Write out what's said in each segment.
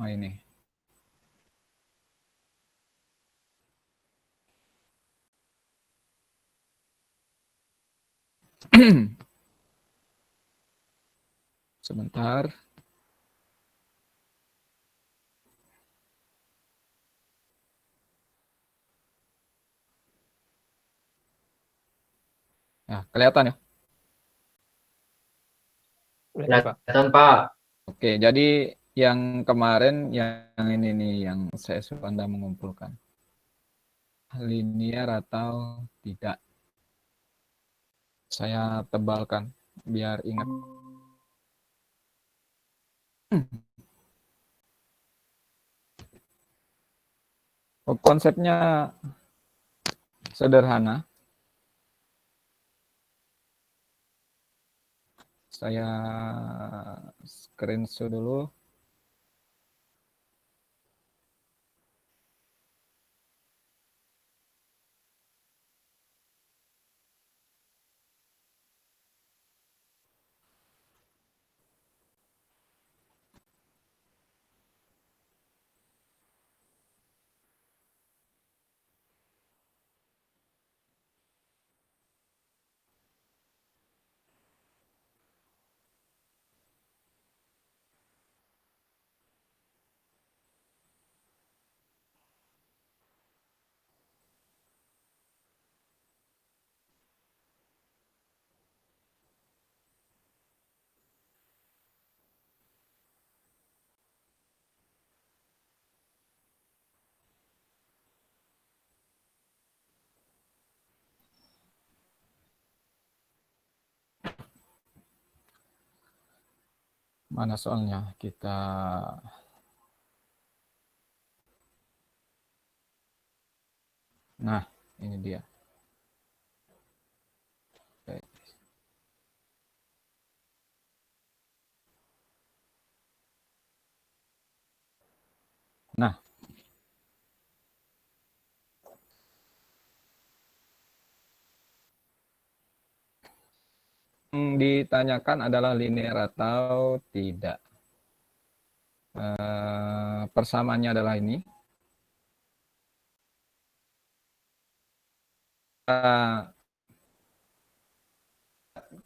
Oh ini. Sebentar. Nah, kelihatan ya? Kelihatan, Pak. Oke, jadi yang kemarin yang ini nih yang saya suruh Anda mengumpulkan. Linear atau tidak. Saya tebalkan biar ingat. Konsepnya sederhana. Saya screenshot dulu. Mana soalnya kita. Nah, ini dia. Oke. Nah, yang ditanyakan adalah linear atau tidak. Persamaannya adalah ini.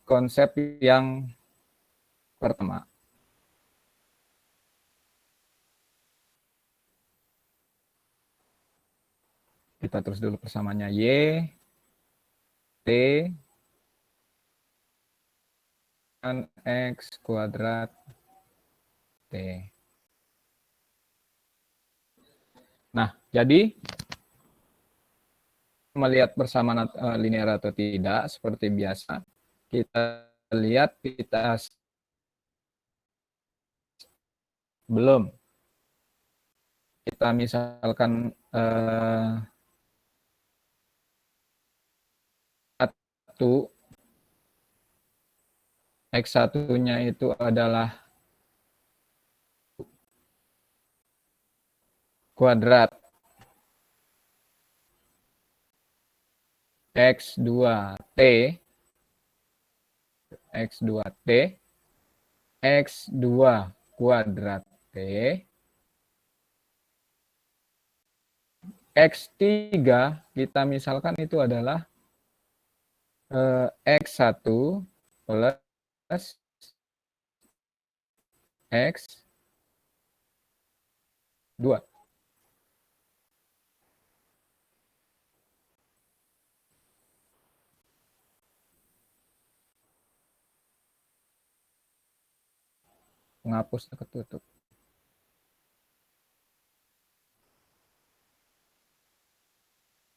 Konsep yang pertama. Kita terus dulu persamaannya. Y, T, kan X kuadrat T. Nah, jadi melihat persamaan linear atau tidak, seperti biasa, kita lihat kita belum. Kita misalkan satu X1-nya itu adalah kuadrat X2T, X2T, X2 kuadrat T, X3 kita misalkan itu adalah X1 plus X2. Menghapusnya ketutup.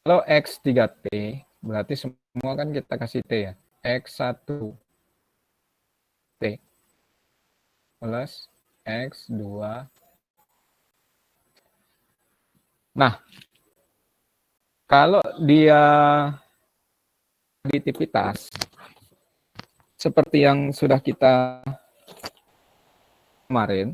Kalau X3T, berarti semua kan kita kasih T ya. X1T plus X2. Nah, kalau dia aditivitas, seperti yang sudah kita kemarin,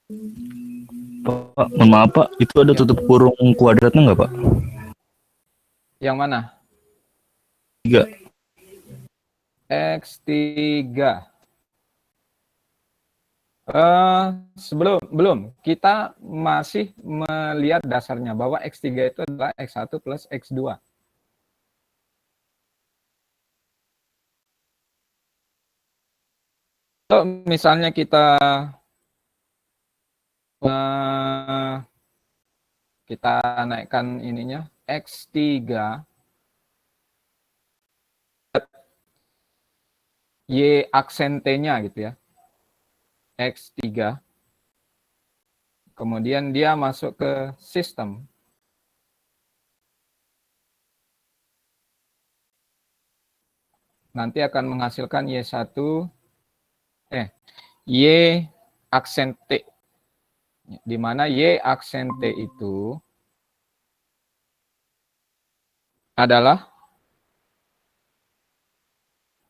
Pak, mohon maaf Pak, itu ada Ya. tutup kurung kuadratnya nggak Pak? Yang mana? 3. X3. Belum. Kita masih melihat dasarnya bahwa X3 itu adalah X1 plus X2. Kalau misalnya kita naikkan ininya X3, Y aksen T-nya gitu ya. X3. Kemudian dia masuk ke sistem. Nanti akan menghasilkan Y aksen T. Di mana Y aksen T itu adalah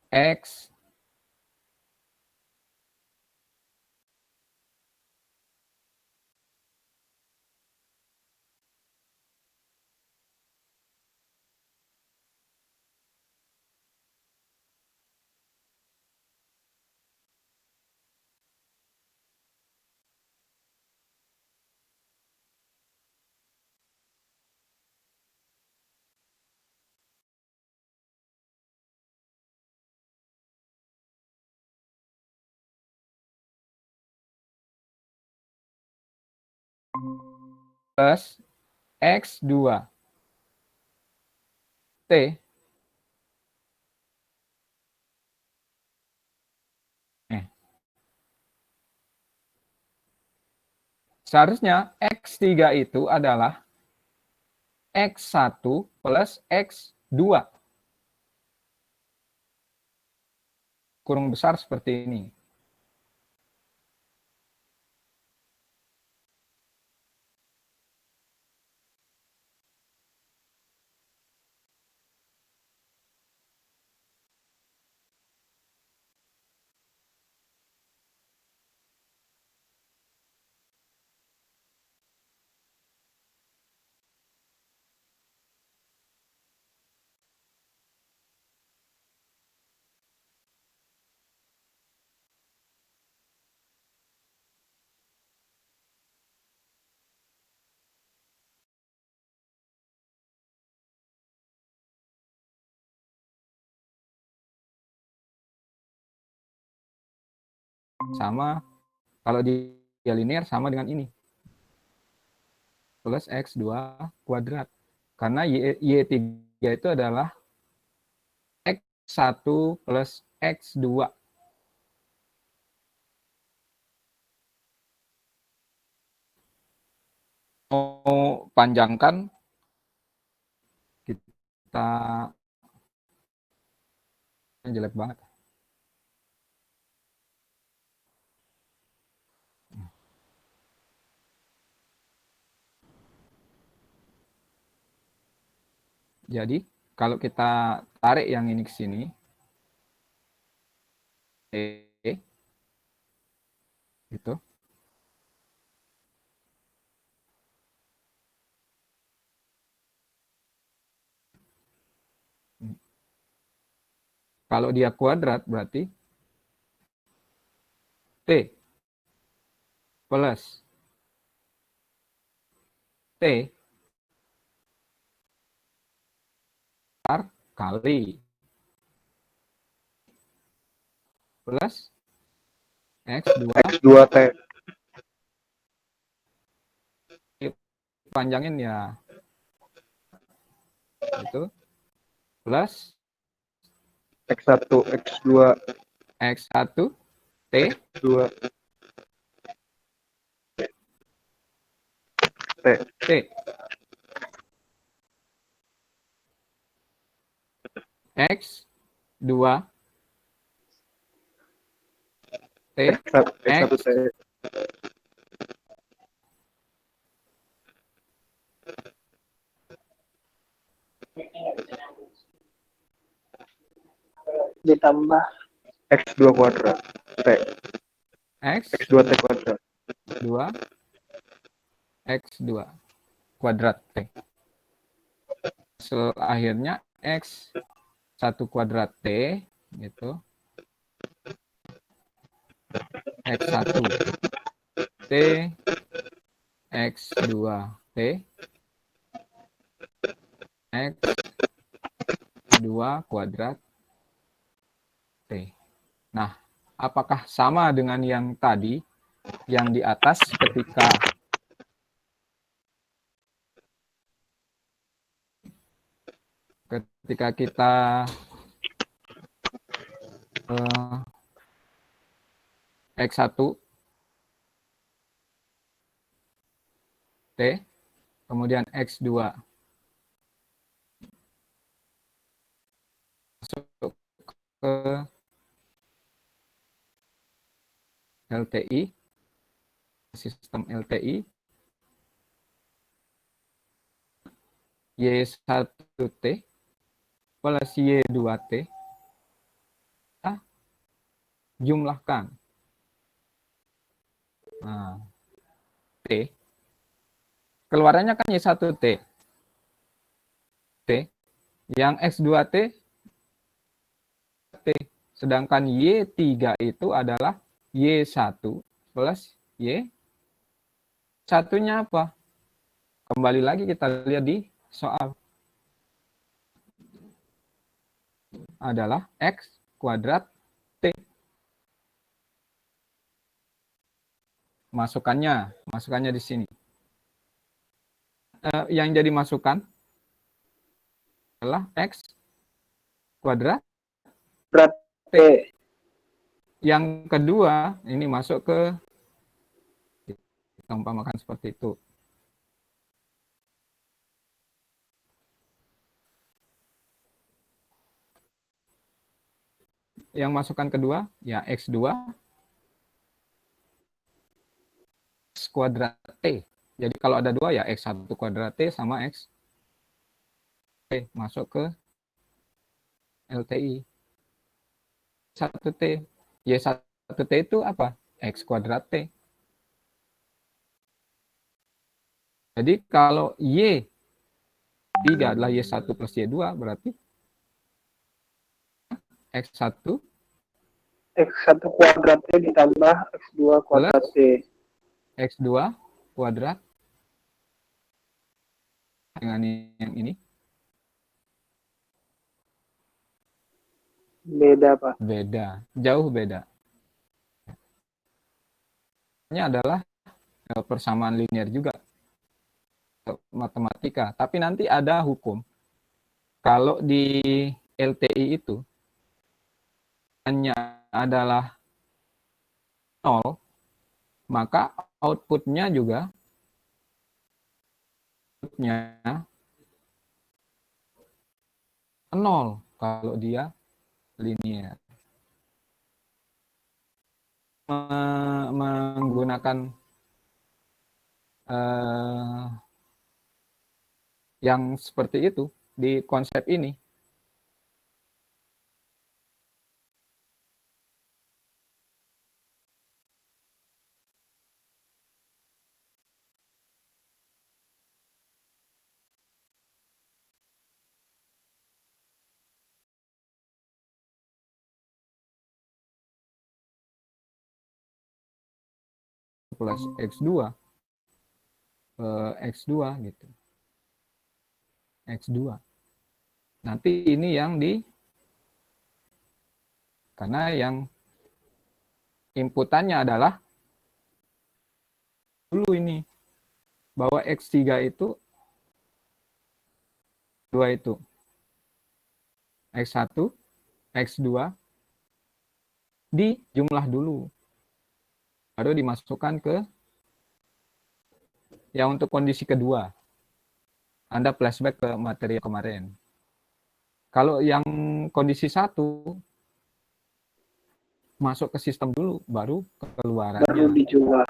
X plus X2 T. Seharusnya X3 itu adalah X1 plus X2. Kurung besar seperti ini. Sama, kalau dia linear sama dengan ini. Plus X2 kuadrat. Karena Y3 itu adalah X1 plus X2. Mau panjangkan, kita jelek banget. Jadi, kalau kita tarik yang ini ke sini, gitu. Kalau dia kuadrat berarti T plus T kali plus X2 X2T. panjangin ya itu plus X1, X2, X1 T X2, T. T X2 T X1T. Ditambah X2 kuadrat. T. X X2T kuadrat. 2 X2 kuadrat T. Hasil akhirnya X1 kuadrat T gitu. X1 T X2 T X2 kuadrat T. Nah, apakah sama dengan yang tadi, yang di atas ketika kita X1 T, kemudian X2 masuk ke LTI, sistem LTI, Y1T plus Y2T, kita jumlahkan. Nah, T, keluarannya kan Y1T. T, yang X2T, T. Sedangkan Y3 itu adalah Y1 plus Y1-nya apa? Kembali lagi kita lihat di soal. Adalah X kuadrat T. Masukannya di sini. Yang jadi masukan adalah X kuadrat T. Yang kedua, ini masuk ke, kita umpamakan seperti itu. Yang masukan kedua, ya X2 X kuadrat T. Jadi kalau ada dua, ya X1 kuadrat T sama X T. Masuk ke LTI. 1T. Y1T itu apa? X kuadrat T. Jadi kalau Y3 adalah Y1 plus Y2, berarti X1 X1 kuadrat T ditambah X2 kuadrat T. X2 kuadrat dengan yang ini. Beda, Pak. Beda, jauh beda. Ini adalah persamaan linear juga, matematika. Tapi nanti ada hukum. Kalau di LTI itu hanya adalah 0, maka outputnya juga outputnya 0 kalau dia linear. Menggunakan yang seperti itu di konsep ini. Plus X2 X2 gitu. X2. Nanti ini yang karena yang inputannya adalah dulu ini bahwa X3 itu 2 itu X1, X2 dijumlah dulu. Baru dimasukkan ke yang untuk kondisi kedua. Anda flashback ke materi kemarin. Kalau yang kondisi 1 masuk ke sistem dulu, baru keluarannya. Baru dijumlah.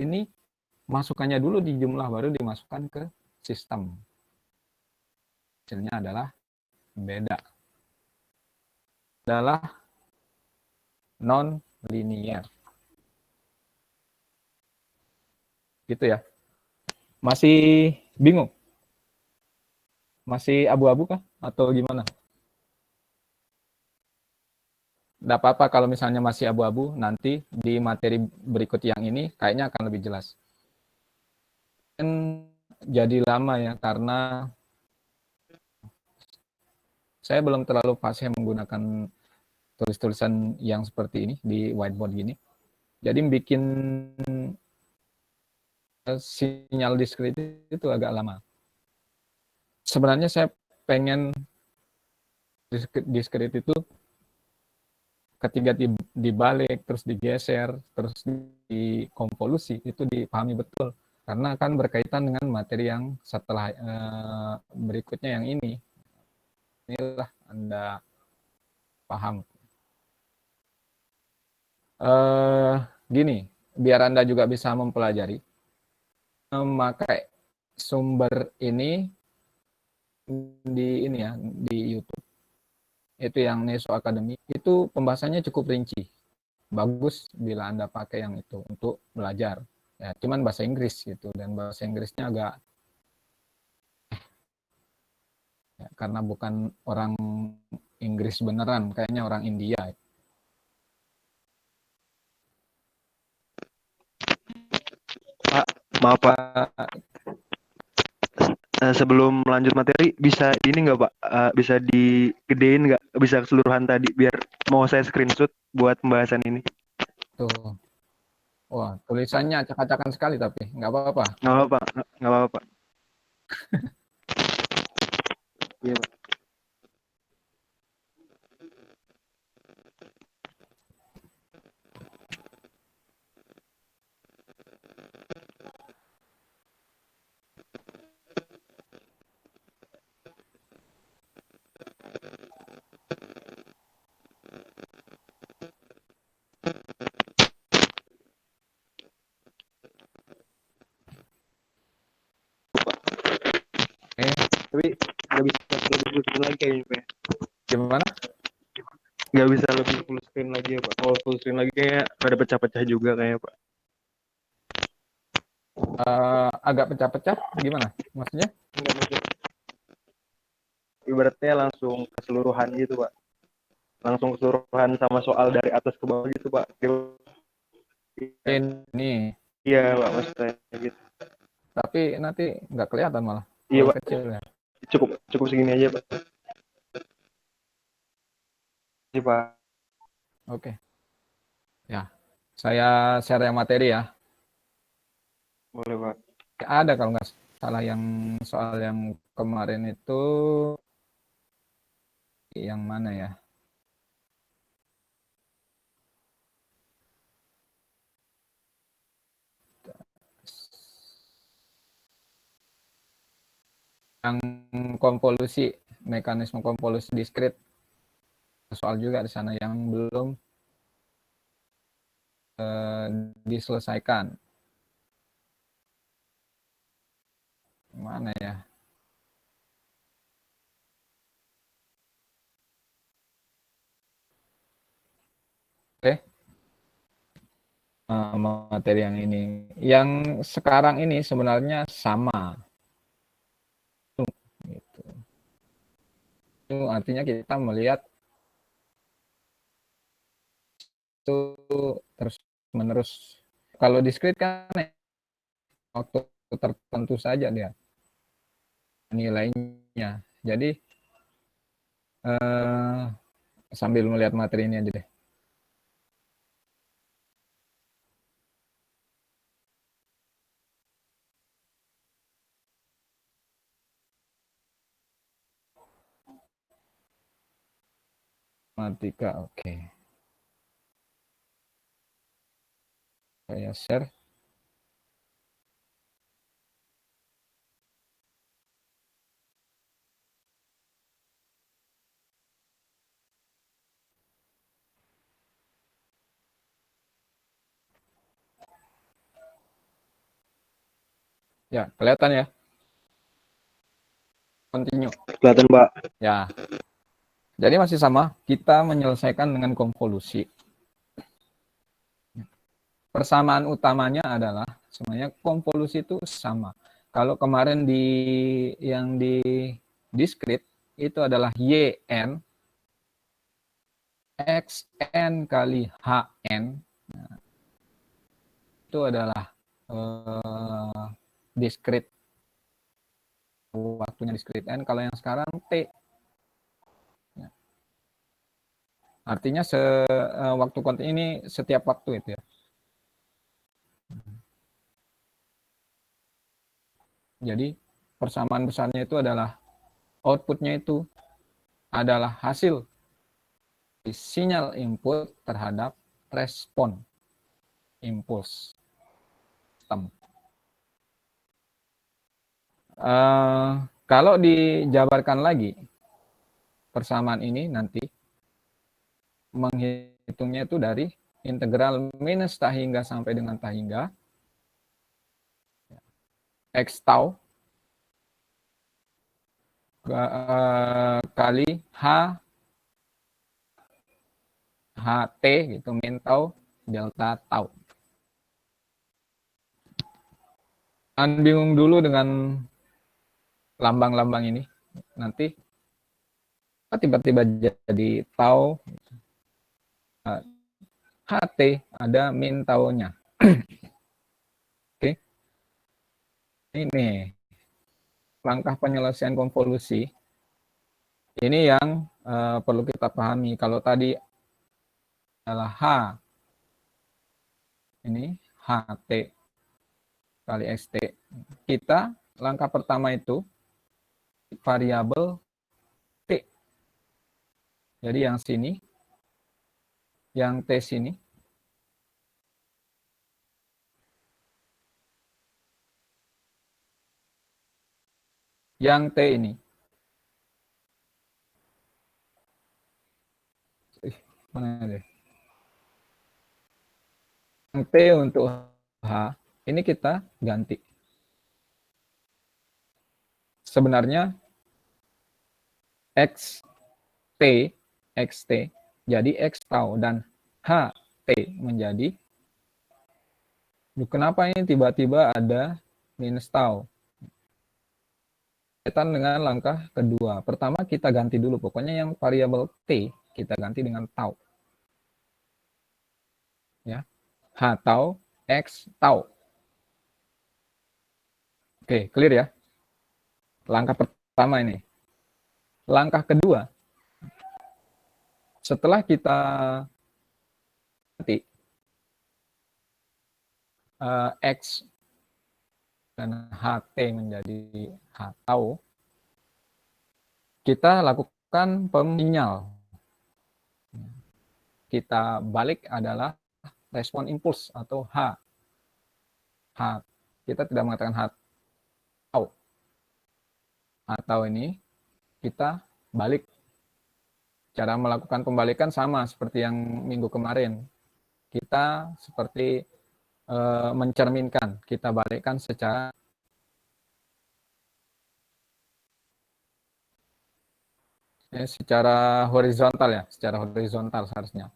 Ini masukannya dulu dijumlah, baru dimasukkan ke sistem. Hasilnya adalah beda. Adalah non-linear. Gitu ya. Masih bingung? Masih abu-abu kah? Atau gimana? Nggak apa-apa kalau misalnya masih abu-abu, nanti di materi berikut yang ini kayaknya akan lebih jelas. Kan jadi lama ya, karena saya belum terlalu fasih menggunakan tulis-tulisan yang seperti ini di whiteboard gini. Jadi bikin sinyal diskrit itu agak lama. Sebenarnya saya pengen diskrit itu ketika dibalik, terus digeser, terus dikonvolusi, itu dipahami betul. Karena kan berkaitan dengan materi yang setelah berikutnya yang ini. Inilah Anda paham. Gini, biar Anda juga bisa mempelajari, memakai sumber ini di YouTube. Itu yang Neso Academy, itu pembahasannya cukup rinci. Bagus bila Anda pakai yang itu untuk belajar. Ya, cuman bahasa Inggris gitu, dan bahasa Inggrisnya agak ya, karena bukan orang Inggris beneran, kayaknya orang India. Pak, maaf Pak. Sebelum lanjut materi, bisa ini nggak Pak? Bisa digedein nggak? Bisa keseluruhan tadi, biar mau saya screenshot buat pembahasan ini. Tuh. Wah, tulisannya acak-acakan sekali tapi nggak apa-apa. Nggak apa-apa, nggak apa-apa Pak. Iya Pak. Tapi nggak bisa lebih full screen lagi kayaknya Pak. Gimana? Nggak bisa lebih full screen lagi ya Pak. Kalau full screen lagi kayaknya ada pecah-pecah juga kayaknya Pak. Agak pecah-pecah gimana? Maksudnya? Nggak maksud. Ibaratnya langsung keseluruhan gitu Pak. Langsung keseluruhan sama soal dari atas ke bawah gitu Pak. Ini. Iya Pak, maksud saya gitu. Tapi nanti nggak kelihatan malah. Iya Pak. Kecil ya. Cukup segini aja Pak. Iya Pak. Oke. Ya, saya share yang materi ya. Boleh Pak. Ada kalau nggak salah yang soal yang kemarin itu yang mana ya? Yang konvolusi, mekanisme konvolusi diskrit. Soal juga di sana yang belum diselesaikan. Mana ya? Oke. Materi yang ini. Yang sekarang ini sebenarnya sama. Gitu. Itu artinya kita melihat itu terus menerus. Kalau diskrit kan waktu tertentu saja dia nilainya. Jadi sambil melihat materi ini aja deh. Matematika, oke. Saya share. Ya, kelihatan ya. Continue. Kelihatan Pak. Ya. Jadi masih sama, kita menyelesaikan dengan konvolusi. Persamaan utamanya adalah Semuanya konvolusi itu sama. Kalau kemarin yang di diskrit itu adalah YN XN kali HN. Nah, itu adalah diskrit, waktunya diskrit N. Kalau yang sekarang T. Artinya waktu kontinu ini setiap waktu itu ya. Jadi persamaan besarnya itu adalah outputnya itu adalah hasil sinyal input terhadap respon impuls sistem. Kalau dijabarkan lagi persamaan ini nanti menghitungnya itu dari integral minus tak hingga sampai dengan tak hingga X tau kali HT gitu, min tau delta tau. Jangan bingung dulu dengan lambang-lambang ini. Nanti tiba-tiba jadi tau HT ada min taunya. Oke. Ini langkah penyelesaian konvolusi. Ini yang perlu kita pahami. Kalau tadi adalah H, ini HT kali XT. Kita langkah pertama itu variabel T. Jadi yang sini, yang T sini, yang T ini. Mana deh? Yang T untuk H, ini kita ganti. Sebenarnya XT jadi X tau dan HT menjadi, kenapa ini tiba-tiba ada minus tau? Kaitan dengan langkah kedua. Pertama kita ganti dulu, pokoknya yang variabel T kita ganti dengan tau. Ya. H tau, X tau. Oke, clear ya? Langkah pertama ini. Langkah kedua, setelah kita ganti X dan HT menjadi H tau, kita lakukan peminyal. Kita balik adalah respon impuls atau H. Kita tidak mengatakan H tau. Atau ini kita balik. Cara melakukan pembalikan sama seperti yang minggu kemarin. Kita seperti mencerminkan, kita balikkan secara horizontal ya, secara horizontal seharusnya.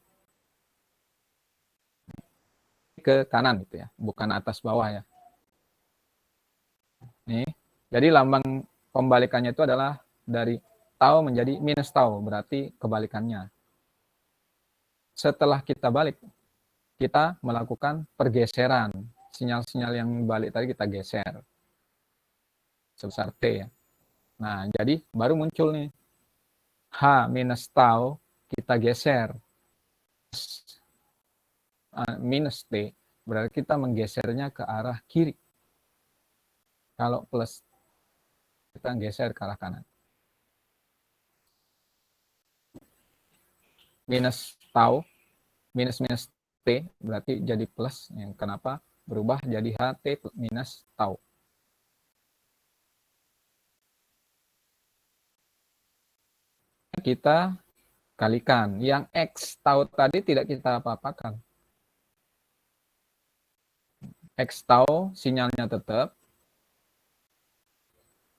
Ke kanan gitu ya, bukan atas bawah ya. Nih, jadi lambang pembalikannya itu adalah dari tau menjadi minus tau, berarti kebalikannya. Setelah kita balik, kita melakukan pergeseran. Sinyal-sinyal yang balik tadi kita geser. Sebesar T ya. Nah, jadi baru muncul nih. H minus tau, kita geser. Minus T, berarti kita menggesernya ke arah kiri. Kalau plus, kita geser ke arah kanan. Minus tau, minus T, berarti jadi plus. Yang kenapa? Berubah jadi HT minus tau. Kita kalikan. Yang X tau tadi tidak kita apa-apakan. X tau sinyalnya tetap.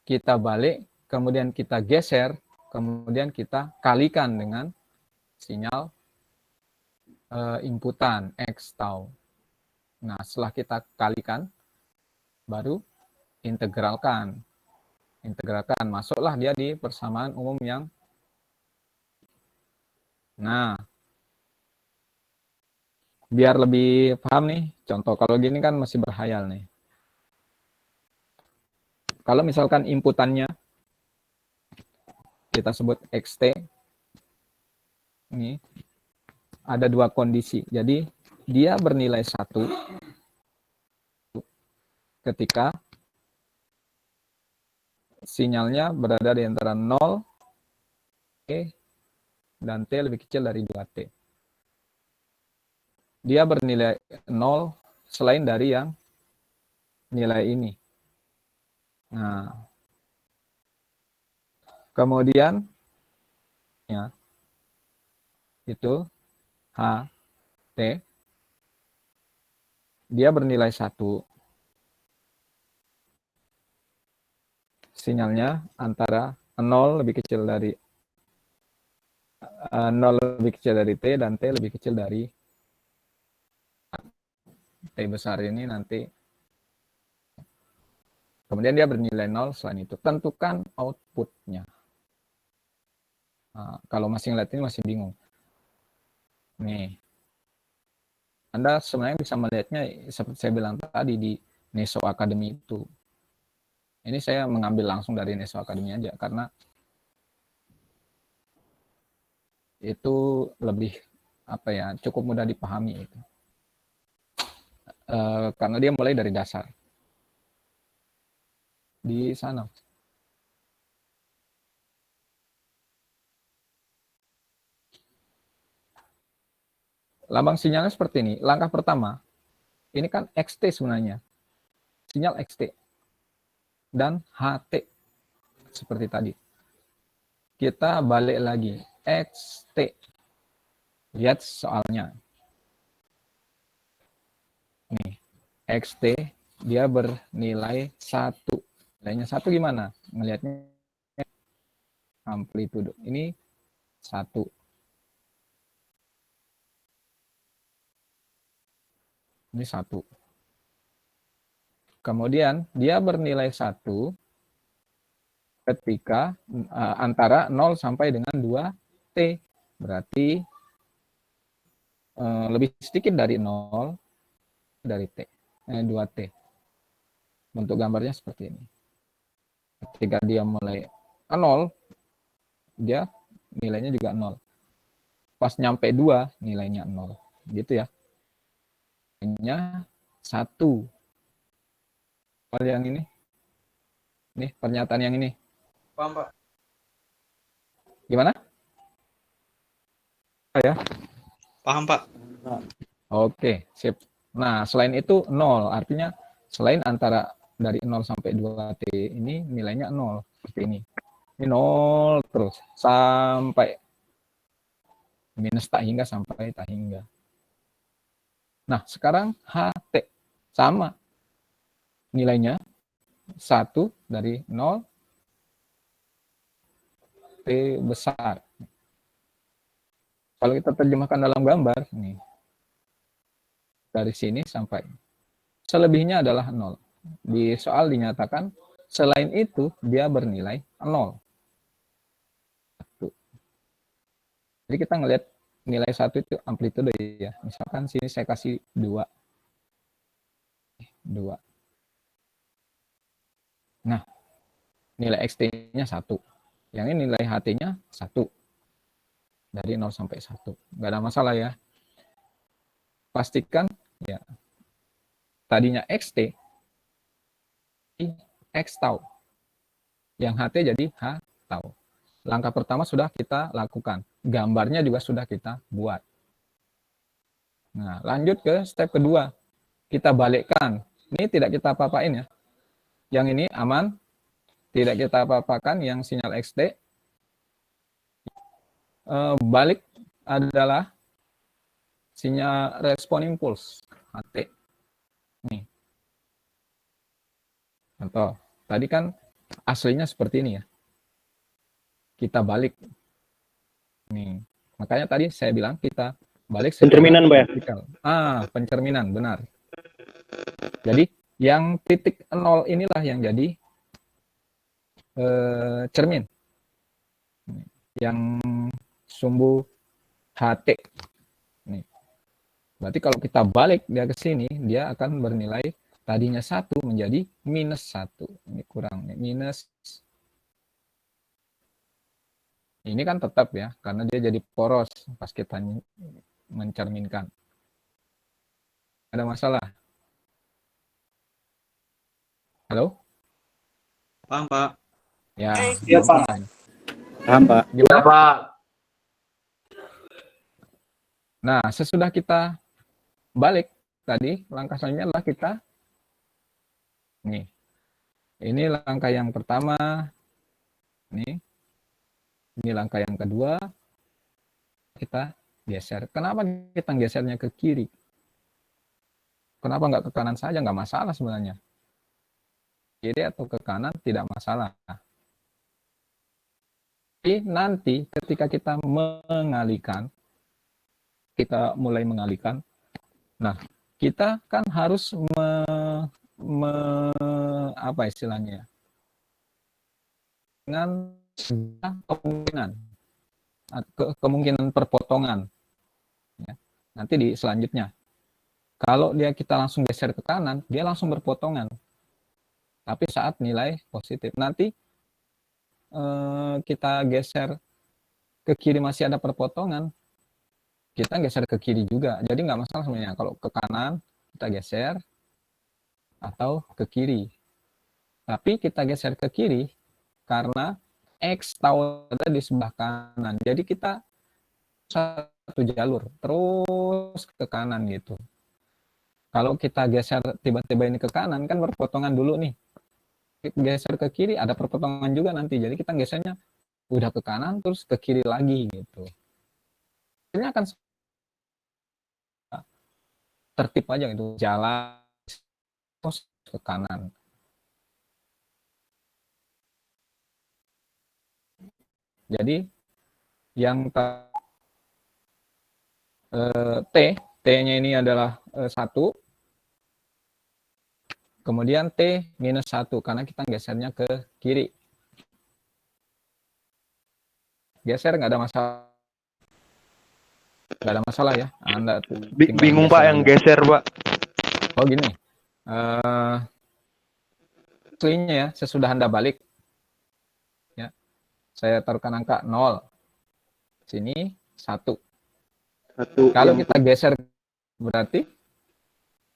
Kita balik, kemudian kita geser, kemudian kita kalikan dengan sinyal inputan X tau. Nah, setelah kita kalikan, baru integralkan. Masuklah dia di persamaan umum yang. Nah, biar lebih paham nih, contoh kalau gini kan masih berhayal nih. Kalau misalkan inputannya kita sebut XT, ini ada dua kondisi. Jadi dia bernilai 1 ketika sinyalnya berada di antara 0 T dan T lebih kecil dari 2T. Dia bernilai 0 selain dari yang nilai ini. Nah, kemudian ya, itu H, T, dia bernilai 1. Sinyalnya antara 0 lebih kecil dari 0 lebih kecil dari T dan T lebih kecil dari T besar ini nanti. Kemudian dia bernilai 0 selain itu. Tentukan outputnya. Nah, kalau masih ngeliat ini masih bingung. Nih. Anda sebenarnya bisa melihatnya seperti saya bilang tadi di Neso Academy itu. Ini saya mengambil langsung dari Neso Academy aja karena itu lebih cukup mudah dipahami itu. Karena dia mulai dari dasar. Di sana. Lambang sinyalnya seperti ini. Langkah pertama, ini kan XT sebenarnya. Sinyal XT. Dan HT. Seperti tadi. Kita balik lagi. XT. Lihat soalnya. Nih. XT, dia bernilai 1. Nilainya 1 gimana? Ngelihatnya amplitudo. Ini 1. Ini 1. Kemudian dia bernilai 1 ketika antara 0 sampai dengan 2T. Berarti lebih sedikit dari 0 dari T. 2T. Bentuk gambarnya seperti ini. Ketika dia mulai 0, dia nilainya juga 0. Pas nyampe 2, nilainya 0. Gitu ya. Nilainya 1. Kalau yang ini. Nih, pernyataan yang ini. Paham, Pak? Gimana? Ya. Paham, Pak. Oke, sip. Nah, selain itu 0. Artinya selain antara dari 0 sampai 2T ini nilainya 0. Seperti ini. Ini 0 terus. Sampai minus tak hingga sampai tak hingga. Nah, sekarang HT. Sama. Nilainya 1 dari 0 T besar. Kalau kita terjemahkan dalam gambar, nih, dari sini sampai selebihnya adalah 0. Di soal dinyatakan selain itu dia bernilai 0. Jadi kita ngelihat nilai 1 itu amplitude ya. Misalkan sini saya kasih 2. Nah, nilai XT-nya 1. Yang ini nilai HT-nya 1. Dari 0 sampai 1. Nggak ada masalah ya. Pastikan ya. Tadinya XT X tau. Yang HT jadi H tau. Langkah pertama sudah kita lakukan. Gambarnya juga sudah kita buat. Nah, lanjut ke step kedua. Kita balikkan. Ini tidak kita apa-apain ya. Yang ini aman. Tidak kita apa-apakan yang sinyal XT. Balik adalah sinyal respon impuls HT. Nih. Contoh, tadi kan aslinya seperti ini ya. Kita balik. Nih. Makanya tadi saya bilang kita balik Pencerminan, Mbak. vertikal. Pencerminan, benar. Jadi Yang titik 0 inilah yang jadi cermin. Yang sumbu HT. Nih. Berarti kalau kita balik dia ke sini, dia akan bernilai tadinya 1 menjadi -1. Ini kurang, minus. Ini kan tetap ya, karena dia jadi poros pas kita mencerminkan. Ada masalah? Halo? Paham, Pak. Ya, Iya, Pak. Paham, Pak. Gimana? Pak. Nah, sesudah kita balik tadi, langkah selanjutnya adalah kita nih. Ini langkah yang pertama. Nih. Ini langkah yang kedua. Kita geser. Kenapa kita gesernya ke kiri? Kenapa nggak ke kanan saja? Nggak masalah sebenarnya. Kiri atau ke kanan tidak masalah. Tapi nanti ketika kita mengalihkan, kita mulai mengalihkan, nah kita kan harus apa istilahnya? Dengan kemungkinan perpotongan. Ya. Nanti di selanjutnya. Kalau kita langsung geser ke kanan, dia langsung berpotongan. Tapi saat nilai positif. Nanti kita geser ke kiri masih ada perpotongan, kita geser ke kiri juga. Jadi nggak masalah sebenarnya. Kalau ke kanan, kita geser. Atau ke kiri. Tapi kita geser ke kiri, karena X tahu ada di sebelah kanan. Jadi kita satu jalur, terus ke kanan gitu. Kalau kita geser tiba-tiba ini ke kanan, kan berpotongan dulu nih. Geser ke kiri, ada perpotongan juga nanti. Jadi kita gesernya udah ke kanan, terus ke kiri lagi gitu. Ini akan tertib aja gitu. Jalan terus ke kanan. Jadi yang T-nya ini adalah 1, kemudian T minus 1, karena kita gesernya ke kiri. Geser nggak ada masalah. Nggak ada masalah ya. Anda Bingung Pak yang geser Pak. Oh gini, aslinya ya, sesudah Anda balik, ya, saya taruhkan angka 0, sini 1. Kalau kita geser, berarti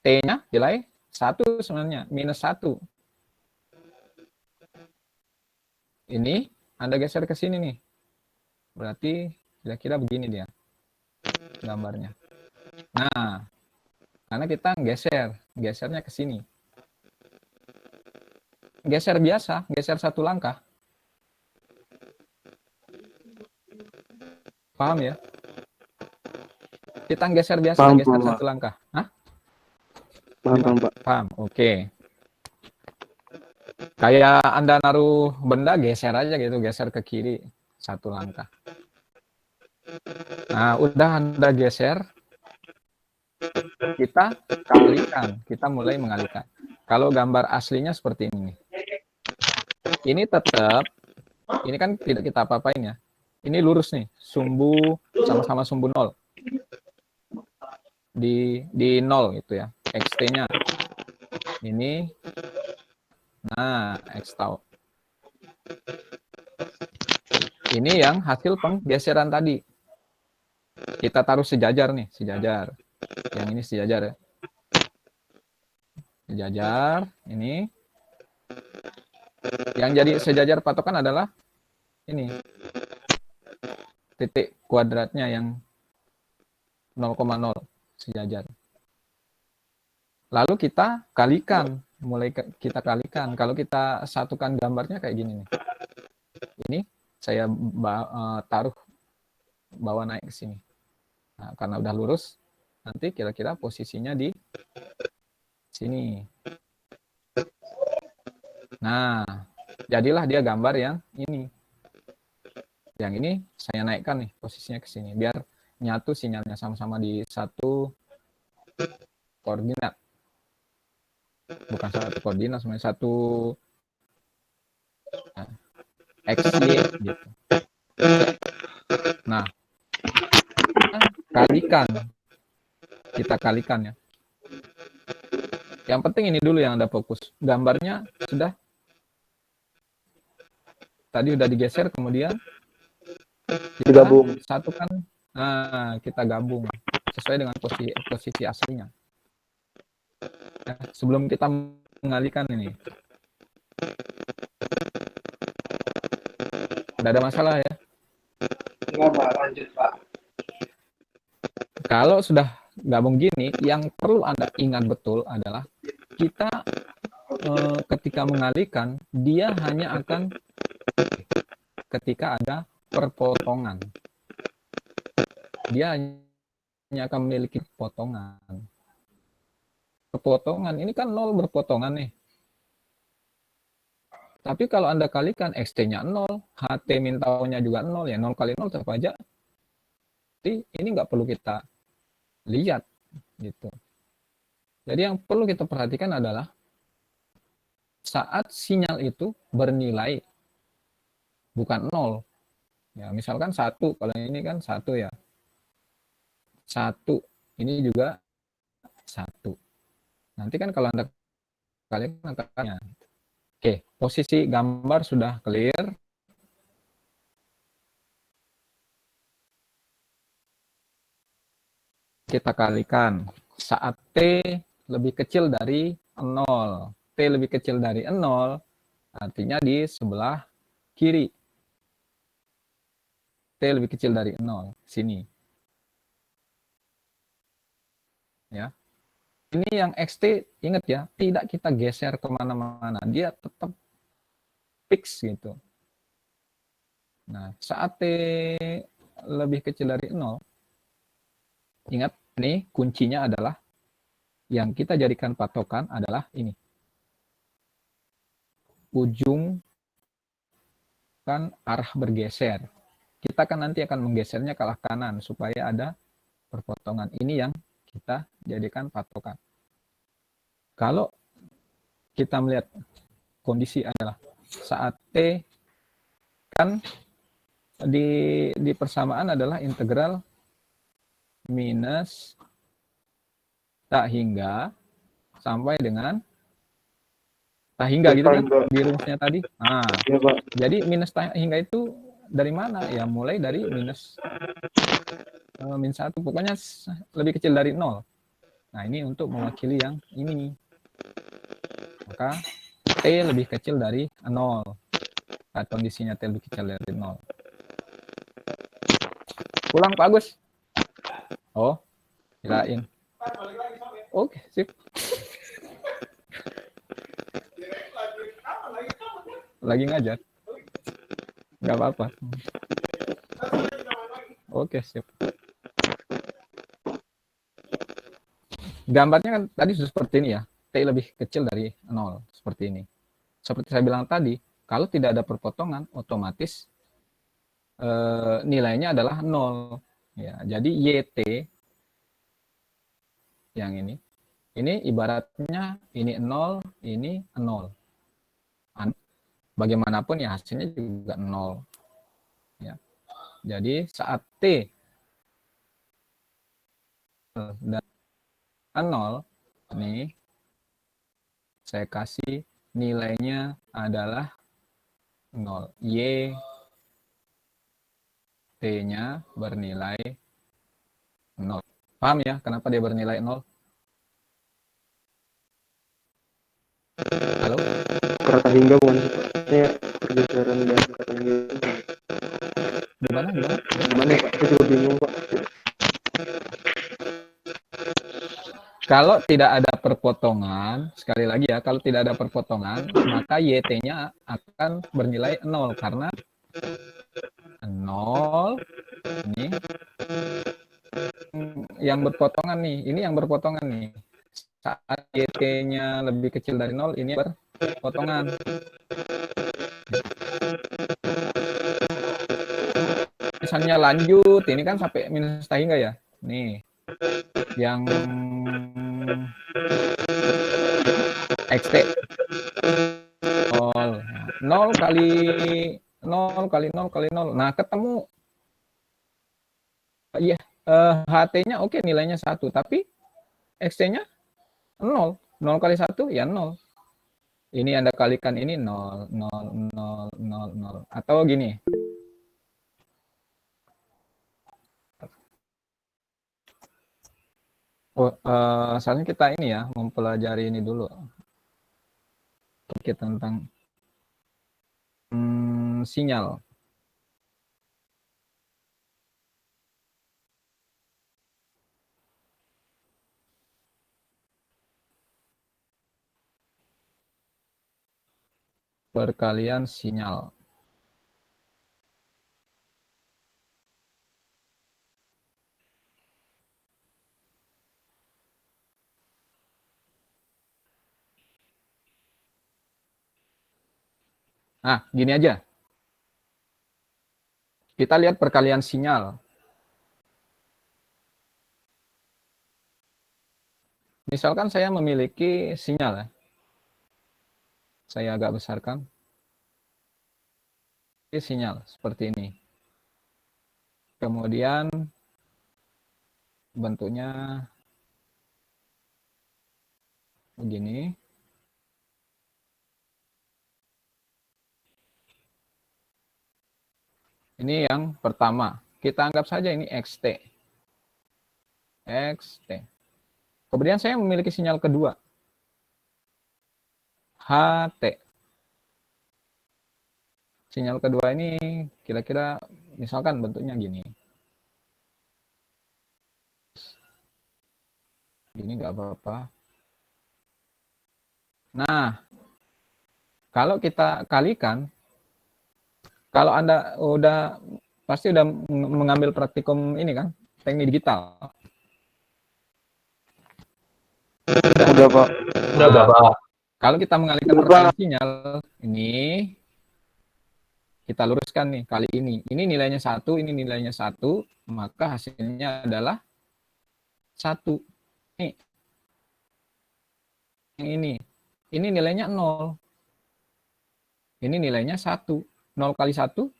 T-nya nilai 1 sebenarnya, minus 1. Ini Anda geser ke sini nih, berarti kira-kira begini dia gambarnya. Nah, karena kita gesernya ke sini. Geser biasa, geser satu langkah. Paham ya? Kita geser biasa, Paham, geser Pak. satu langkah. Hah? Paham Pak. Paham, oke. Kayak Anda naruh benda, geser aja gitu, geser ke kiri satu langkah. Nah, udah Anda geser, kita kalikan, kita mulai mengalihkan. Kalau gambar aslinya seperti ini. Ini tetap, ini kan tidak kita apa-apain ya. Ini lurus nih, sumbu sama-sama sumbu 0. Di 0 gitu ya, XT-nya. Ini, nah, X tau. Ini yang hasil penggeseran tadi. Kita taruh sejajar nih, sejajar. Yang ini sejajar ya. Sejajar, ini. Yang jadi sejajar patokan adalah ini. Titik kuadratnya yang 0,0 sejajar. Lalu kita kalikan, kita kalikan. Kalau kita satukan gambarnya kayak gini nih. Ini saya taruh bawa naik ke sini. Nah, karena udah lurus, nanti kira-kira posisinya di sini. Nah, jadilah dia gambar yang ini. Yang ini saya naikkan nih posisinya ke sini biar nyatu sinyalnya sama-sama di satu koordinat. bukan satu koordinat, sebenarnya satu x, y gitu. Nah, kita kalikan ya. Yang penting ini dulu yang Anda fokus. Gambarnya sudah tadi udah digeser, kemudian kita Digabung. satukan. Nah, kita gabung sesuai dengan posisi aslinya. Ya, sebelum kita mengalihkan ini. Tidak ada masalah ya. Enggak, Pak. Lanjut, Pak. Kalau sudah gabung gini, yang perlu Anda ingat betul adalah kita ketika mengalihkan, dia hanya akan ketika ada perpotongan. Dia hanya akan memiliki potongan. Perpotongan, ini kan 0 berpotongan nih. Tapi kalau Anda kalikan, XT-nya 0, HT min tau-nya juga 0, ya 0 kali 0 tetap aja. Jadi ini nggak perlu kita lihat. Gitu. Jadi yang perlu kita perhatikan adalah saat sinyal itu bernilai, bukan 0. Ya, misalkan 1, kalau ini kan 1 ya. 1, ini juga 1. Nanti kan kalau Anda kalikan angkanya. Oke, posisi gambar sudah clear. Kita kalikan saat T lebih kecil dari 0. T lebih kecil dari 0, artinya di sebelah kiri. T lebih kecil dari 0, sini. Ya. Ini yang XT, ingat ya, tidak kita geser kemana-mana. Dia tetap fix gitu. Nah, saat T lebih kecil dari 0, ingat nih kuncinya adalah yang kita jadikan patokan adalah ini. Ujung kan arah bergeser. Kita kan nanti akan menggesernya ke arah kanan supaya ada perpotongan. Ini yang kita jadikan patokan. Kalau kita melihat kondisi adalah saat T kan di persamaan adalah integral minus tak hingga sampai dengan tak hingga gitu kan di rumusnya tadi. Nah, Ya, Pak. jadi minus tak hingga itu dari mana? Ya mulai dari minus min 1, pokoknya lebih kecil dari 0. Nah, ini untuk mewakili yang ini. Maka T lebih kecil dari 0. Saat kondisinya T lebih kecil dari 0. Pulang Pak Agus. Oh, kirain. Oke, sip. Lagi ngajar. Nggak apa-apa. Oke, sip. Gambarnya kan tadi sudah seperti ini ya. T lebih kecil dari 0. Seperti ini. Seperti saya bilang tadi, kalau tidak ada perpotongan, otomatis nilainya adalah 0. Ya, jadi YT yang ini ibaratnya ini 0, ini 0. Bagaimanapun ya hasilnya juga 0. Ya. Jadi saat T dan 0, ini saya kasih nilainya adalah 0. Y T-nya bernilai 0. Paham ya kenapa dia bernilai 0? Halo? Kata hingga bukan sih, Pak? Ini pergeseran dan kata hingga. Gimana? Gimana ya, Pak? Saya juga bingung, Pak. Kalau tidak ada perpotongan, sekali lagi ya, kalau tidak ada perpotongan, maka YT-nya akan bernilai 0 karena 0 ini yang berpotongan nih, ini yang berpotongan nih. Saat YT-nya lebih kecil dari 0, ini berpotongan. Misalnya lanjut, ini kan sampai minus tak hingga ya. Nih, yang X XT. 0. 0 kali 0 kali 0 kali 0. Nah, ketemu iya, HT-nya oke nilainya 1, tapi XT-nya 0. 0 kali 1 ya 0. Ini Anda kalikan ini 0, 0, 0, 0, 0. Atau gini. Seharusnya kita ini ya, mempelajari ini dulu. Sedikit tentang sinyal. Perkalian sinyal. Nah, gini aja. Kita lihat perkalian sinyal. Misalkan saya memiliki sinyal ya. Saya agak besarkan. Ini sinyal seperti ini. Kemudian bentuknya begini. Ini yang pertama. Kita anggap saja ini XT. XT. Kemudian saya memiliki sinyal kedua. HT. Sinyal kedua ini kira-kira misalkan bentuknya gini. Gini nggak apa-apa. Nah, kalau kita kalikan, kalau Anda pasti udah mengambil praktikum ini kan, teknik digital. Udah, Pak. Udah Bapak. Kalau kita mengalihkan perkalian sinyal, ini kita luruskan nih kali ini. Ini nilainya 1, ini nilainya 1, maka hasilnya adalah 1. Nih. Yang ini nilainya 0. Ini nilainya 1. 0 kali 1,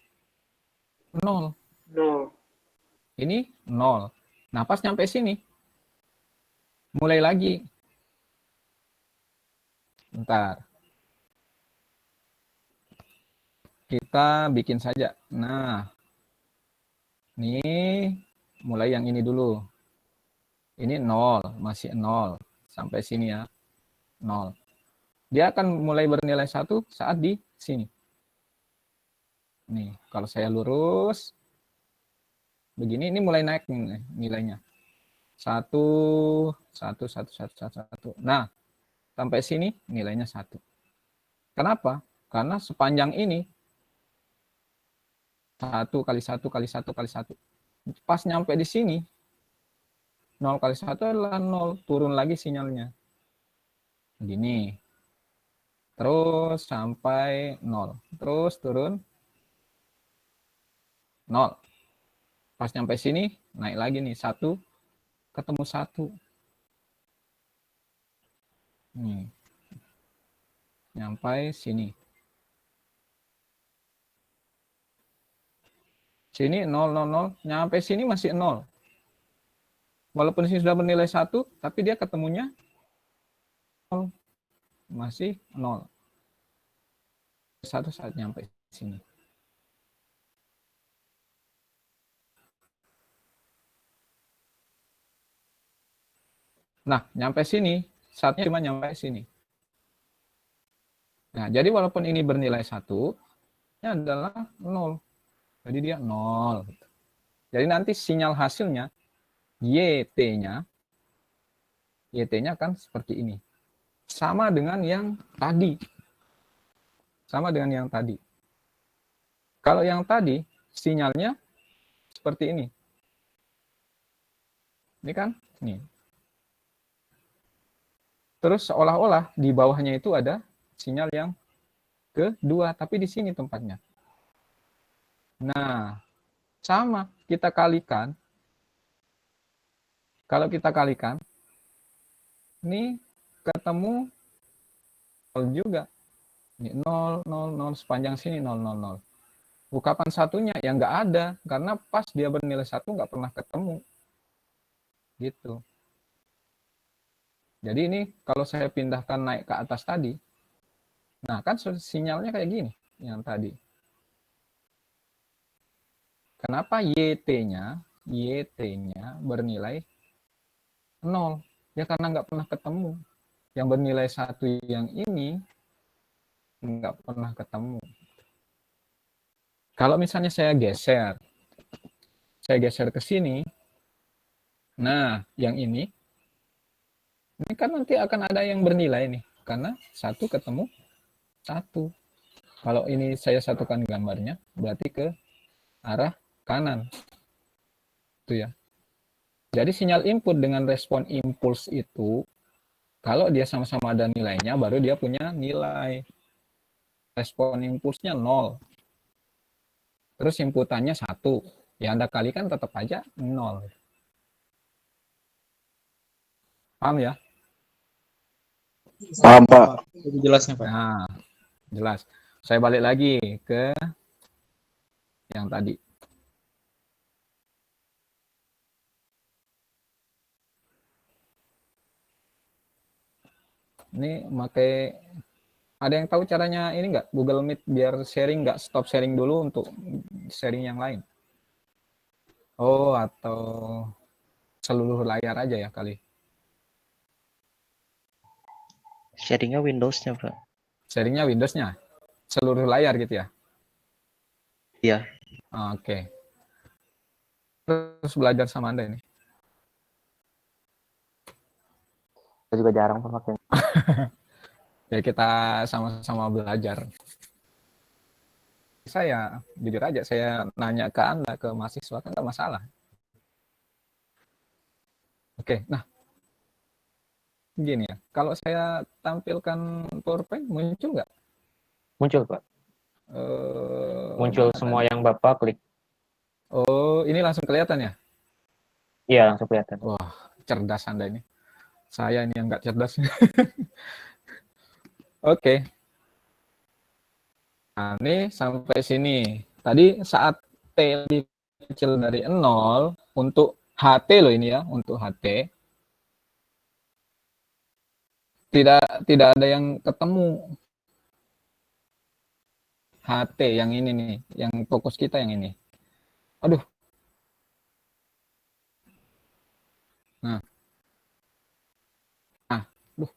0. Ini 0. Nah, pas nyampe sini, mulai lagi. Bentar. Kita bikin saja. Nah, ini mulai yang ini dulu. Ini 0, masih 0. Sampai sini ya, 0. Dia akan mulai bernilai 1 saat di sini. Nih, kalau saya lurus, begini, ini mulai naik nih, nilainya. 1, 1, 1, 1, 1, 1. Nah, sampai sini nilainya 1. Kenapa? Karena sepanjang ini 1 kali 1 kali 1 kali 1. Pas nyampe di sini, 0 kali 1 adalah 0. Turun lagi sinyalnya. Begini. Terus sampai 0. Terus turun 0. Pas nyampe sini, naik lagi nih. 1 ketemu 1. Nih. Nyampai sini. Sini 0, 0, 0. Nyampe sini masih 0. Walaupun sini sudah bernilai 1, tapi dia ketemunya 0. Masih 0. 1 saat nyampe sini. Nah, nyampe sini, saatnya cuma nyampe sini. Nah, jadi walaupun ini bernilai 1, ini adalah 0. Jadi dia 0. Jadi nanti sinyal hasilnya, YT-nya kan seperti ini. Sama dengan yang tadi. Sama dengan yang tadi. Kalau yang tadi, sinyalnya seperti ini. Ini kan, nih. Terus seolah-olah di bawahnya itu ada sinyal yang kedua, tapi di sini tempatnya. Nah, sama kita kalikan. Kalau kita kalikan, ini ketemu juga. Ini 0, 0, 0, sepanjang sini 0, 0, 0. Ungkapan satunya yang nggak ada, karena pas dia bernilai 1 nggak pernah ketemu. Gitu. Jadi ini kalau saya pindahkan naik ke atas tadi, nah kan sinyalnya kayak gini, yang tadi. Kenapa YT-nya bernilai 0? Ya karena nggak pernah ketemu. Yang bernilai 1 yang ini nggak pernah ketemu. Kalau misalnya saya geser ke sini, nah yang ini kan nanti akan ada yang bernilai nih, karena 1 ketemu 1. Kalau ini saya satukan gambarnya, berarti ke arah kanan. Itu ya. Jadi sinyal input dengan respon impuls itu, kalau dia sama-sama ada nilainya, baru dia punya nilai. Respon impulsnya 0. Terus inputannya 1. Ya Anda kalikan tetap aja 0. Paham ya? Paham, Pak. Lebih jelasnya, Pak. Nah, jelas. Saya balik lagi ke yang tadi. Ini pakai, ada yang tahu caranya ini nggak? Google Meet biar sharing nggak stop sharing dulu untuk sharing yang lain? Oh, atau seluruh layar aja ya kali? Sharingnya Windows-nya, Pak. Sharingnya Windows-nya? Seluruh layar gitu ya? Iya. Oke. Terus belajar sama Anda ini. Saya juga jarang pakai. Ya kita sama-sama belajar. Saya jujur aja, saya nanya ke Anda, ke mahasiswa, kan nggak masalah. Oke, nah gini ya, kalau saya tampilkan PowerPoint muncul nggak? Muncul, Pak. Muncul semua tadi? yang Bapak klik. Oh, ini langsung kelihatan ya? Iya, langsung kelihatan. Wah, cerdas Anda ini. Saya ini yang nggak cerdas. Oke. Nah, ini sampai sini. Tadi saat T lebih kecil dari 0, untuk HT loh ini ya, untuk HT. Tidak ada yang ketemu. HT yang ini nih, yang fokus kita yang ini. Aduh. Nah.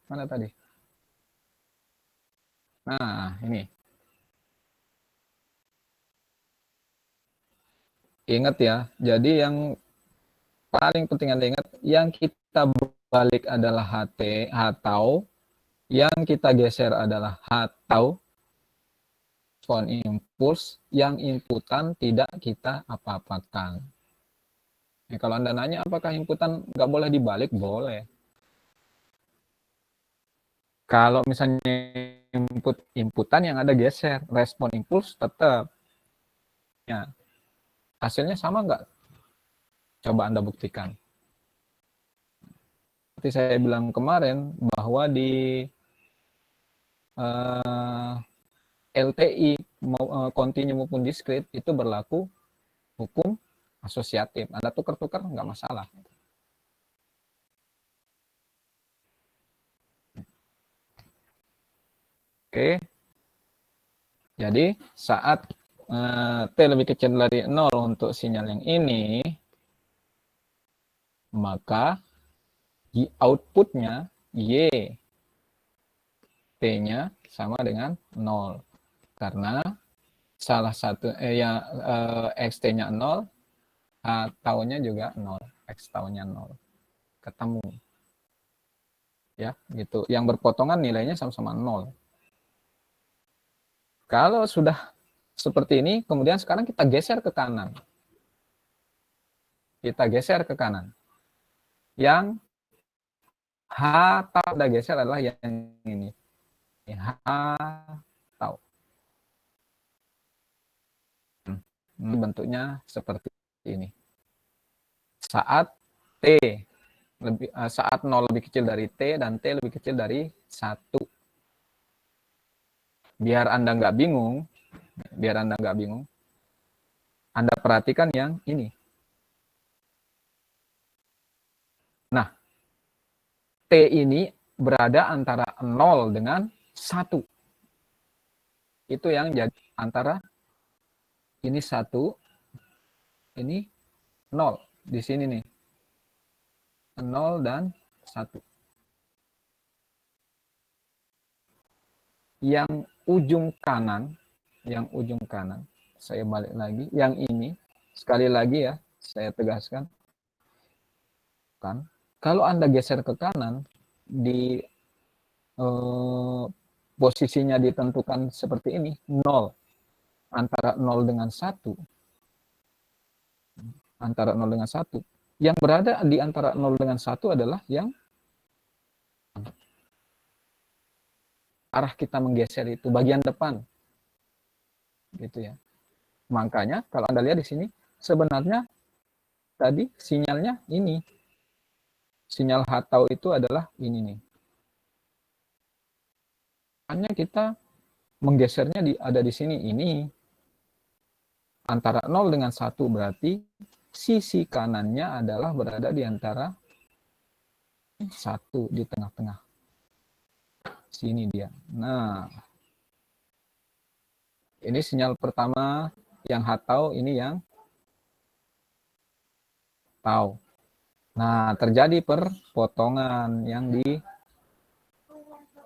Mana tadi? Nah, ini. Ingat ya, jadi yang paling penting Anda ingat, yang kita balik adalah HT, atau yang kita geser adalah atau respon impuls, yang inputan tidak kita apa-apakan. Nah, kalau Anda nanya apakah inputan nggak boleh dibalik, boleh. Kalau misalnya inputan yang ada geser, respon impuls tetap. Ya. Hasilnya sama nggak? Coba Anda buktikan. Seperti saya bilang kemarin, bahwa di LTI, continue maupun discrete, itu berlaku hukum asosiatif. Anda tukar-tukar nggak masalah. Oke. Jadi saat T lebih kecil dari 0 untuk sinyal yang ini, maka outputnya Y T-nya sama dengan 0. Karena salah satu X T-nya 0, taunya juga 0, X taunya 0. Ketemu. Ya, gitu. Yang berpotongan nilainya sama-sama 0. Kalau sudah seperti ini, kemudian sekarang kita geser ke kanan. Kita geser ke kanan. Yang H tau udah geser adalah yang ini. H tau. Ini bentuknya seperti ini. Saat T saat 0 lebih kecil dari T dan T lebih kecil dari 1. Biar Anda nggak bingung, Anda perhatikan yang ini. Nah, T ini berada antara 0 dengan 1. Itu yang jadi antara ini 1, ini 0. Di sini nih. 0 dan 1. Yang ujung kanan, saya balik lagi, yang ini, sekali lagi ya, saya tegaskan, kan, kalau Anda geser ke kanan, di posisinya ditentukan seperti ini, 0, antara 0 dengan 1, yang berada di antara 0 dengan 1 adalah yang arah kita menggeser itu, bagian depan, gitu ya. Makanya kalau Anda lihat di sini, sebenarnya tadi sinyalnya ini, sinyal hatau itu adalah ini nih. Hanya kita menggesernya ada di sini, ini antara 0 dengan 1, berarti sisi kanannya adalah berada di antara 1, di tengah-tengah. Sini dia. Nah, ini sinyal pertama yang hatau, ini yang tau. Nah, terjadi perpotongan yang di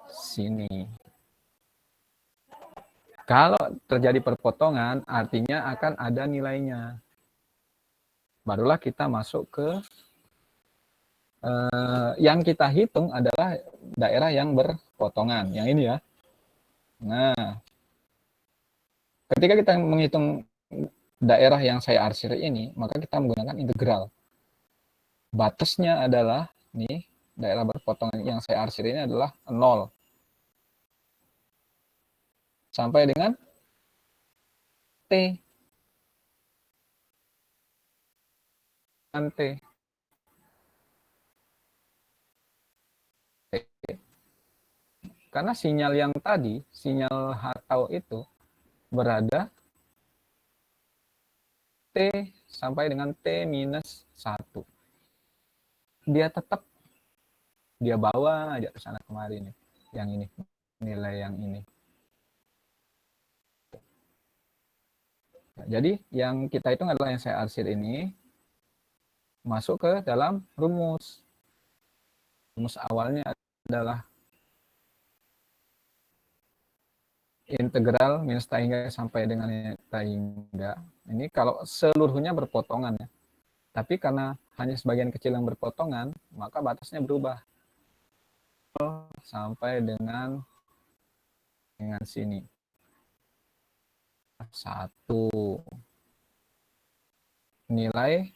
sini. Kalau terjadi perpotongan, artinya akan ada nilainya. Barulah kita masuk ke yang kita hitung adalah daerah yang berpotongan. Yang ini ya. Nah, ketika kita menghitung daerah yang saya arsir ini, maka kita menggunakan integral. Batasnya adalah, nih, daerah berpotongan yang saya arsir ini adalah 0. Sampai dengan T. Karena sinyal yang tadi, sinyal hatau itu berada T sampai dengan T minus 1. Dia tetap, dia bawa aja ke sana kemari nih. Yang ini, nilai yang ini. Jadi yang kita hitung adalah yang saya arsir ini masuk ke dalam rumus. Rumus awalnya adalah integral minus ta hingga sampai dengan ta hingga. Ini kalau seluruhnya berpotongan ya. Tapi karena hanya sebagian kecil yang berpotongan, maka batasnya berubah. Sampai dengan sini. 1. Nilai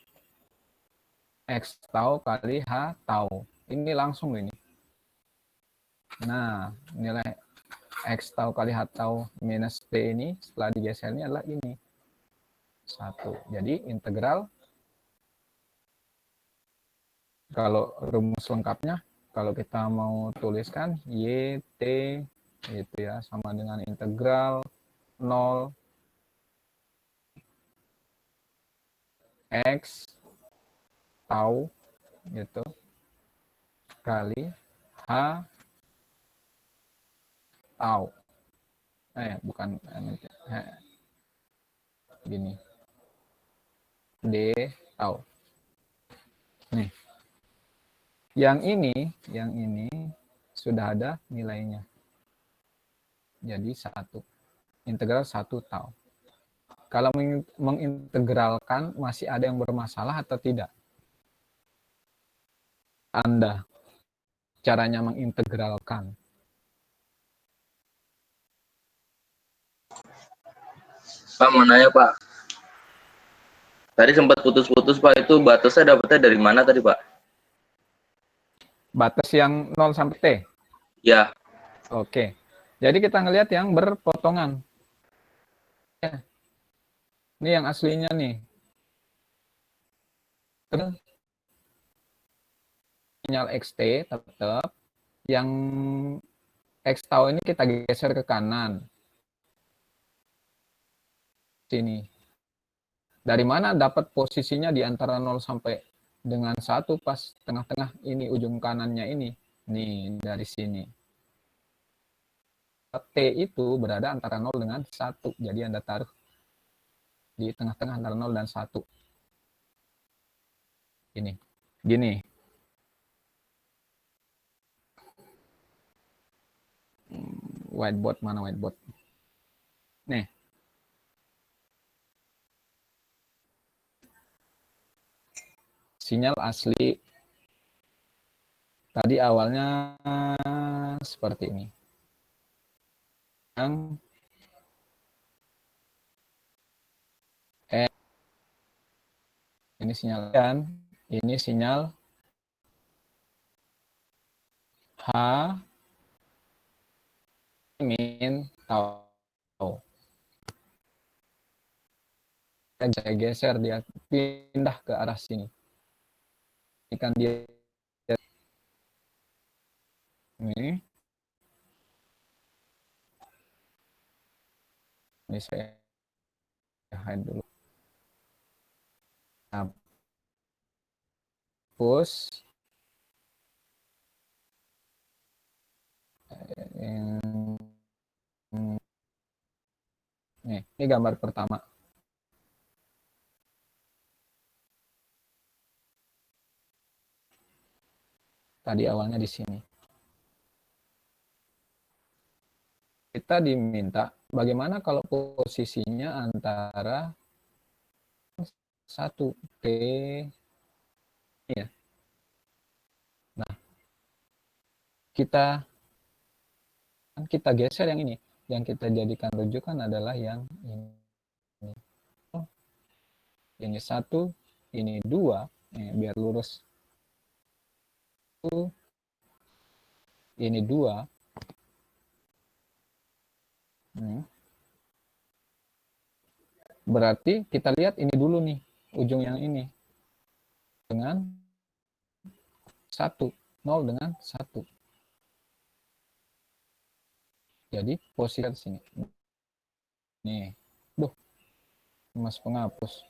X tau kali H tau. Ini langsung ini. Nah, nilai X tau kali H tau minus T ini setelah digesernya adalah ini. 1. Jadi integral, kalau rumus lengkapnya, kalau kita mau tuliskan YT itu ya, sama dengan integral 0 X tau gitu kali H tau. Bukan gini. D tau. Nih. Yang ini sudah ada nilainya. Jadi 1. Integral 1 tau. Kalau mengintegralkan masih ada yang bermasalah atau tidak? Anda caranya mengintegralkan. Pak, mau nanya Pak. Tadi sempat putus-putus Pak, itu batasnya dapetnya dari mana tadi Pak? Batas yang 0 sampai T? Ya. Oke. Jadi kita ngelihat yang berpotongan. Ini yang aslinya nih. Terus sinyal XT tetap. Yang X tau ini kita geser ke kanan. sini. Dari mana dapat posisinya di antara 0 sampai dengan 1 pas tengah-tengah ini ujung kanannya ini. Nih, dari sini. T itu berada antara 0 dengan 1. Jadi Anda taruh di tengah-tengah antara 0 dan 1. Ini. Gini. Whiteboard, mana whiteboard? Nih. Sinyal asli tadi awalnya seperti ini. Yang ini sinyal dan ini sinyal H min tau. Saya geser dia pindah ke arah sini. Ini kan dia ini saya hide dulu. Hapus ini gambar pertama. Tadi awalnya di sini. Kita diminta bagaimana kalau posisinya antara 1 T ya. Nah, kita geser yang ini. Yang kita jadikan rujukan adalah yang ini. Ini 1, ini 2, biar lurus. Ini 2. Berarti kita lihat ini dulu nih, ujung yang ini. Dengan 1, 0 dengan 1. Jadi posisi di sini. Nih. Mas penghapus.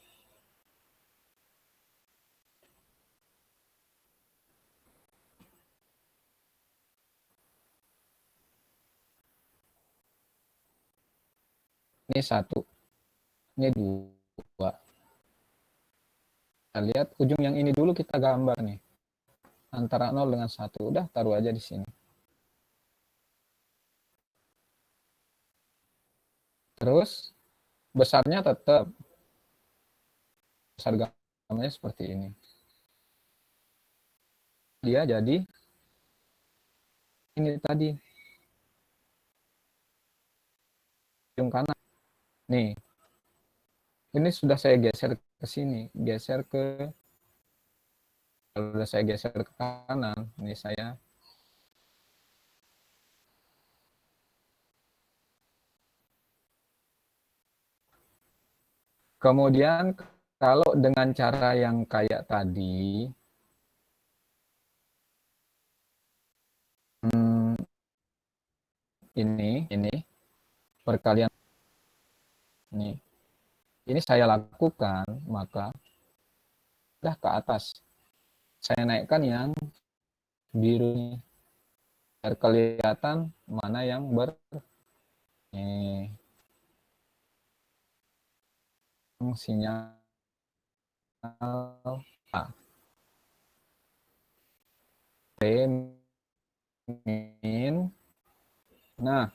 Ini 1. Ini 2. Kita lihat ujung yang ini dulu kita gambar nih. Antara 0 dengan 1. Udah taruh aja di sini. Terus besarnya tetap besar gambarnya seperti ini. Dia jadi ini tadi ujung kanan. Nih. Ini sudah saya geser ke sini, geser ke kalau sudah saya geser ke kanan, ini saya kemudian kalau dengan cara yang kayak tadi ini perkalian ini saya lakukan, maka udah ke atas saya naikkan yang biru ini biar kelihatan mana yang sinyal A. T min. Nah,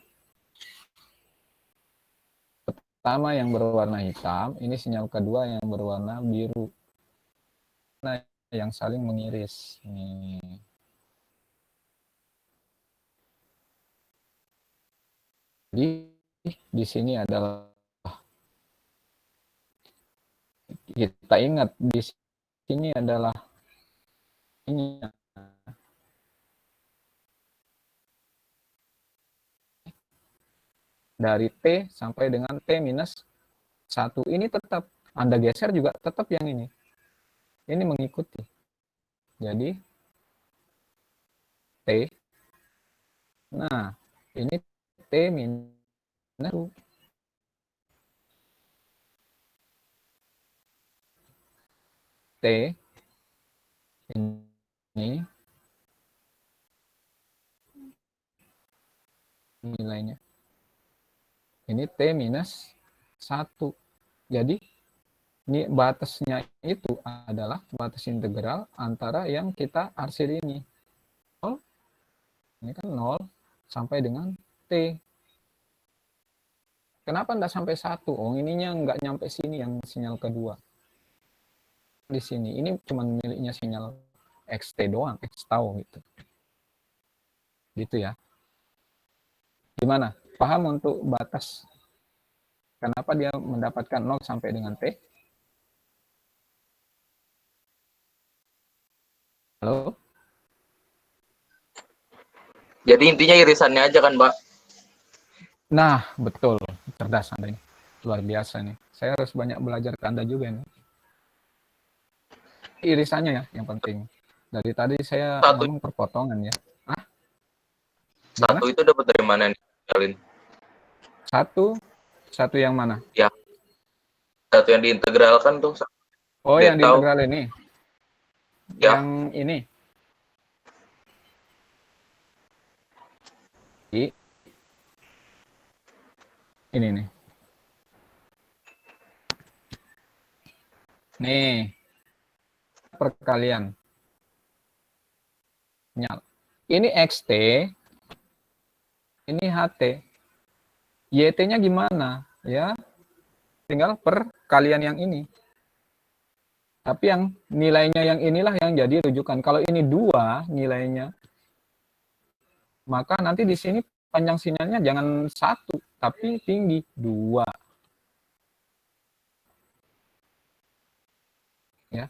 pertama yang berwarna hitam, ini sinyal kedua yang berwarna biru. Nah, yang saling mengiris. Nih. Jadi di sini adalah kita ingat di sini adalah ini dari T sampai dengan T minus 1 ini tetap Anda geser juga tetap yang ini mengikuti. Jadi T, nah ini T minus 1. T ini nilainya. Ini T minus 1. Jadi ini batasnya itu adalah batas integral antara yang kita arsir ini. 0, ini kan 0 sampai dengan T. Kenapa enggak sampai 1? Oh, ininya enggak nyampe sini yang sinyal kedua. Di sini. Ini cuma miliknya sinyal XT doang, X tau gitu. Gitu ya. Gimana? Paham untuk batas? Kenapa dia mendapatkan 0 sampai dengan T? Halo? Jadi intinya irisannya aja kan, Pak? Nah, betul. Cerdas Anda ini. Luar biasa nih. Saya harus banyak belajar ke Anda juga nih. Irisannya ya, yang penting. Dari tadi saya Satu, ngomong perpotongan ya. Ah, satu itu dapat dari mana nih, Alin? satu yang mana? Ya, satu yang diintegralkan tuh. Oh, Dia yang tahu. diintegral ini. Ya. Yang ini. Ini nih. Nih. Perkalian. Ini XT. Ini HT. YT-nya gimana? Ya, tinggal perkalian yang ini. Tapi yang nilainya yang inilah yang jadi rujukan. Kalau ini 2 nilainya, maka nanti di sini panjang sinyalnya jangan 1, tapi tinggi 2. Ya.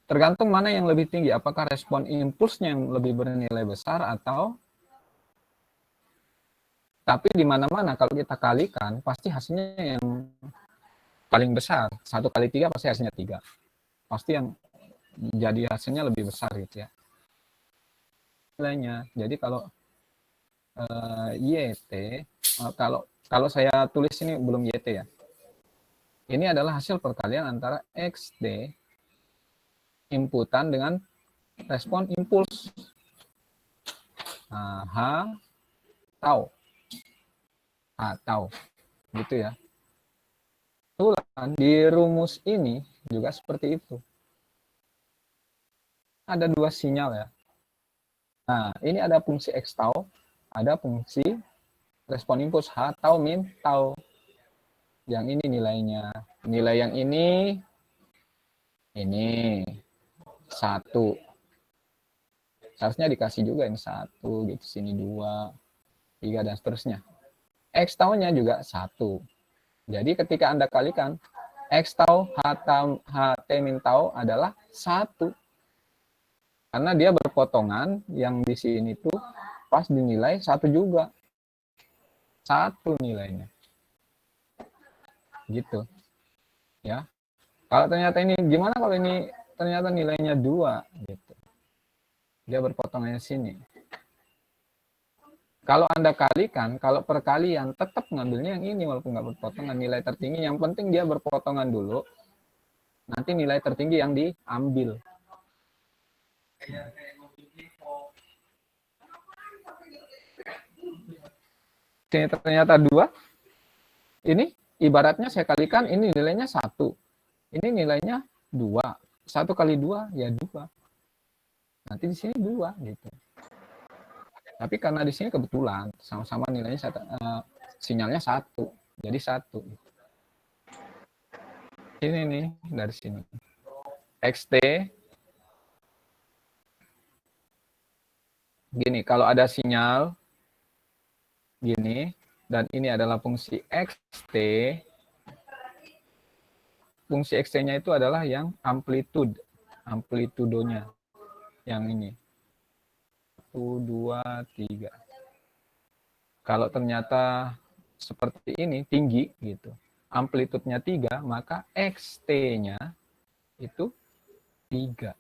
Tergantung mana yang lebih tinggi, apakah respon impulsnya yang lebih bernilai besar atau tapi di mana-mana kalau kita kalikan pasti hasilnya yang paling besar. 1 kali 3 pasti hasilnya 3. Pasti yang jadi hasilnya lebih besar gitu ya. Nilainya. Jadi kalau YT, kalau saya tulis ini belum YT ya. Ini adalah hasil perkalian antara XD inputan dengan respon impuls. Nah, H tau. H tau. Gitu ya. Kebetulan di rumus ini juga seperti itu. Ada 2 sinyal ya. Nah, ini ada fungsi X tau, ada fungsi respon impuls H tau min tau. Yang ini nilainya. Nilai yang ini 1. Seharusnya dikasih juga ini 1 gitu, sini 2, 3 dan seterusnya. X tau-nya juga 1. Jadi ketika Anda kalikan X tau HT min tau adalah 1. Karena dia berpotongan, yang di sini tuh pas dinilai 1 juga. 1 nilainya. Gitu. Ya. Kalau ternyata ini gimana kalau ini ternyata nilainya 2 gitu. Dia berpotongannya sini. Kalau Anda kalikan, kalau perkalian tetap ngambilnya yang ini walaupun nggak berpotongan, nilai tertinggi. Yang penting dia berpotongan dulu. Nanti nilai tertinggi yang diambil. Sini ternyata 2. Ini ibaratnya saya kalikan, ini nilainya 1. Ini nilainya 2. 1 kali 2 ya 2. Nanti di sini 2 gitu. Tapi karena di sini kebetulan sama-sama nilainya sinyalnya 1. Jadi 1. Ini nih dari sini. XT gini, kalau ada sinyal gini dan ini adalah fungsi XT. Fungsi XT-nya itu adalah yang amplitudonya. Yang ini. 1, 2, 3. Kalau ternyata seperti ini, tinggi gitu. Amplitudenya 3, maka XT-nya itu 3.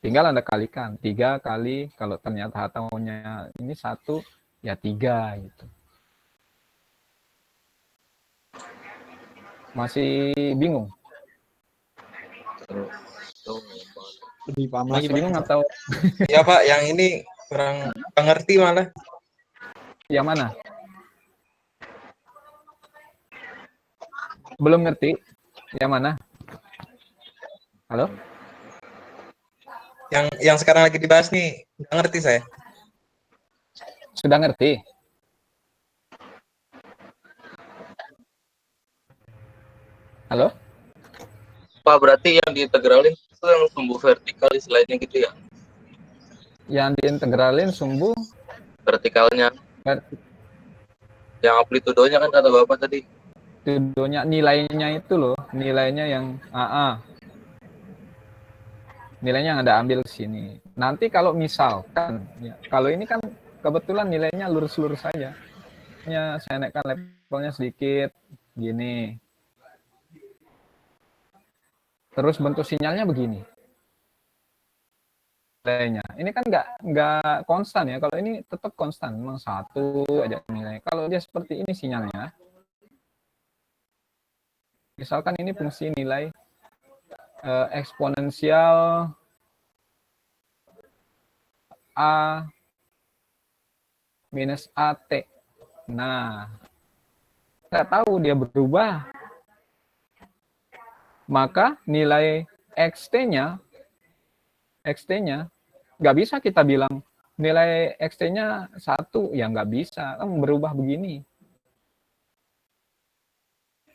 Tinggal Anda kalikan. 3 kali, kalau ternyata taunya ini 1, ya 3 gitu. Masih bingung? Lebih paham lagi, Masih bingung atau Iya Pak, yang ini kurang ngerti malah. yang mana? Belum ngerti? Yang mana? Halo? Yang sekarang lagi dibahas nih, nggak ngerti saya. Sudah ngerti? Halo? Pak, berarti yang diintegralin itu yang sumbu vertikal istilahnya gitu ya? Yang diintegralin sumbu Vertikalnya. Yang amplitudonya kan kata Bapak tadi. vertitudonya, nilainya itu loh, nilainya yang AA. Nilainya yang Anda ambil ke sini. Nanti kalau misalkan, ya, kalau ini kan kebetulan nilainya lurus-lurus saja. Saya naikkan levelnya sedikit, gini. Terus bentuk sinyalnya begini. Nilainya. Ini kan nggak konstan ya. Kalau ini tetap konstan, memang satu aja nilai. Kalau dia seperti ini sinyalnya, misalkan ini fungsi nilai eksponensial A minus AT. Nah, nggak tahu dia berubah. Maka nilai XT-nya nggak bisa kita bilang nilai XT-nya 1, ya nggak bisa, kan berubah begini.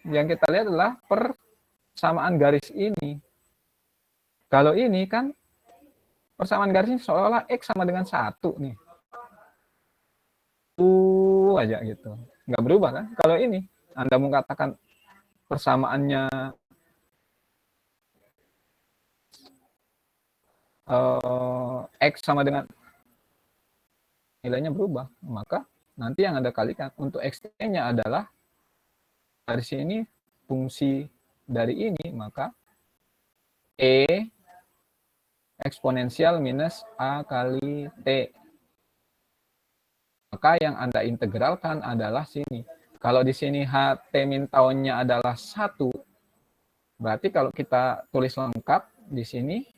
Yang kita lihat adalah persamaan garis ini. Kalau ini kan persamaan garisnya seolah-olah X sama dengan 1 nih. Aja gitu. Nggak berubah kan? Kalau ini, Anda mau katakan persamaannya X sama dengan nilainya berubah, maka nanti yang Anda kalikan untuk X-nya adalah dari sini fungsi dari ini, maka E eksponensial minus A kali T. Maka yang Anda integralkan adalah sini. Kalau di sini HT min taunya adalah 1, berarti kalau kita tulis lengkap di sini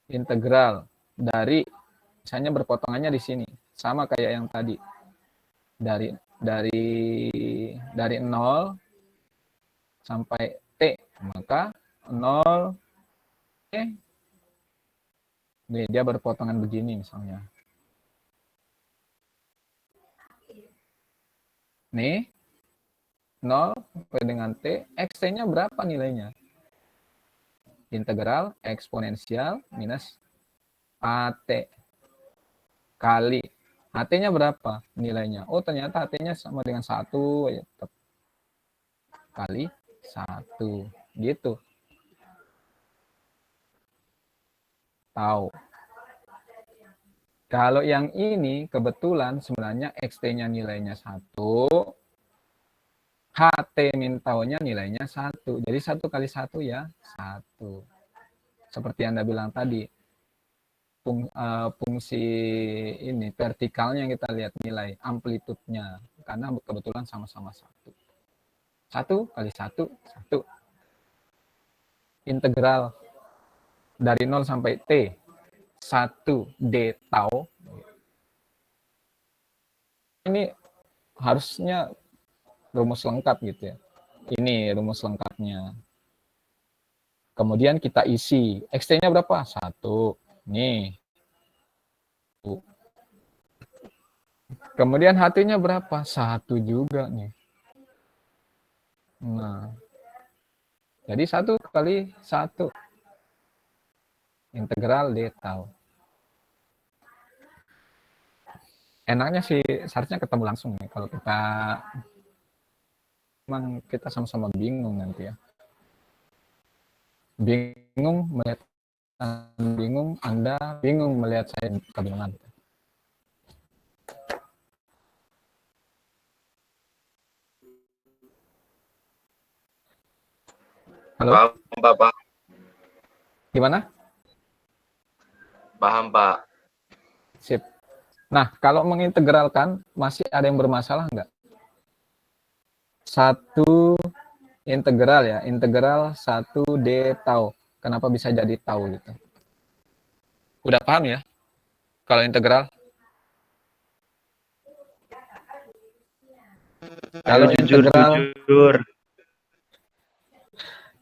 integral dari, misalnya berpotongannya di sini, sama kayak yang tadi. Dari 0 sampai T, maka 0 T, nih, dia berpotongan begini misalnya. Nih, 0 sampai dengan T, X-nya berapa nilainya? Integral eksponensial minus AT kali. AT-nya berapa nilainya? Oh, ternyata AT-nya sama dengan 1, ya, tetap kali 1. Gitu. Tahu. Kalau yang ini kebetulan sebenarnya XT-nya nilainya 1, HT min taunya nilainya 1. Jadi 1 kali 1 ya 1. Seperti Anda bilang tadi, fungsi ini vertikalnya yang kita lihat nilai amplitudenya, karena kebetulan sama-sama 1. 1 kali 1, 1. Integral dari 0 sampai T, 1 D tau. Ini harusnya rumus lengkap gitu ya. Ini rumus lengkapnya. Kemudian kita isi. XT-nya berapa? 1. Nih. Kemudian HT-nya berapa? 1 juga nih. Nah. Jadi 1 kali 1. Integral D tau. Enaknya sih seharusnya ketemu langsung nih. Kalau kita memang kita sama-sama bingung nanti ya. Bingung melihat Anda bingung melihat saya kebingungan. Halo? Paham, Pak. Gimana? Paham, Pak. Sip. Nah, kalau mengintegralkan masih ada yang bermasalah nggak? 1 integral ya, integral 1 D tau. Kenapa bisa jadi tau gitu? Udah paham ya? Kalau integral? Kalau Ayo jujur, integral, jujur.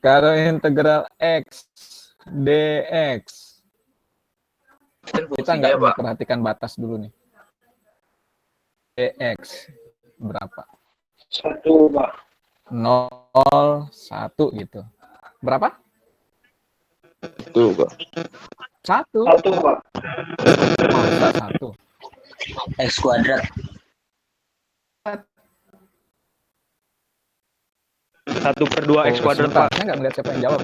kalau integral x dx, Kan kita fungsinya nggak ya, Pak. memperhatikan batas dulu nih. Dx berapa? 1, Pak. 0, 1 gitu. Berapa? Itu, Pak. 1. 1, Pak. Masa 1? X kuadrat. 1/2 X kuadrat, Sebentar, Pak. saya nggak melihat siapa yang jawab.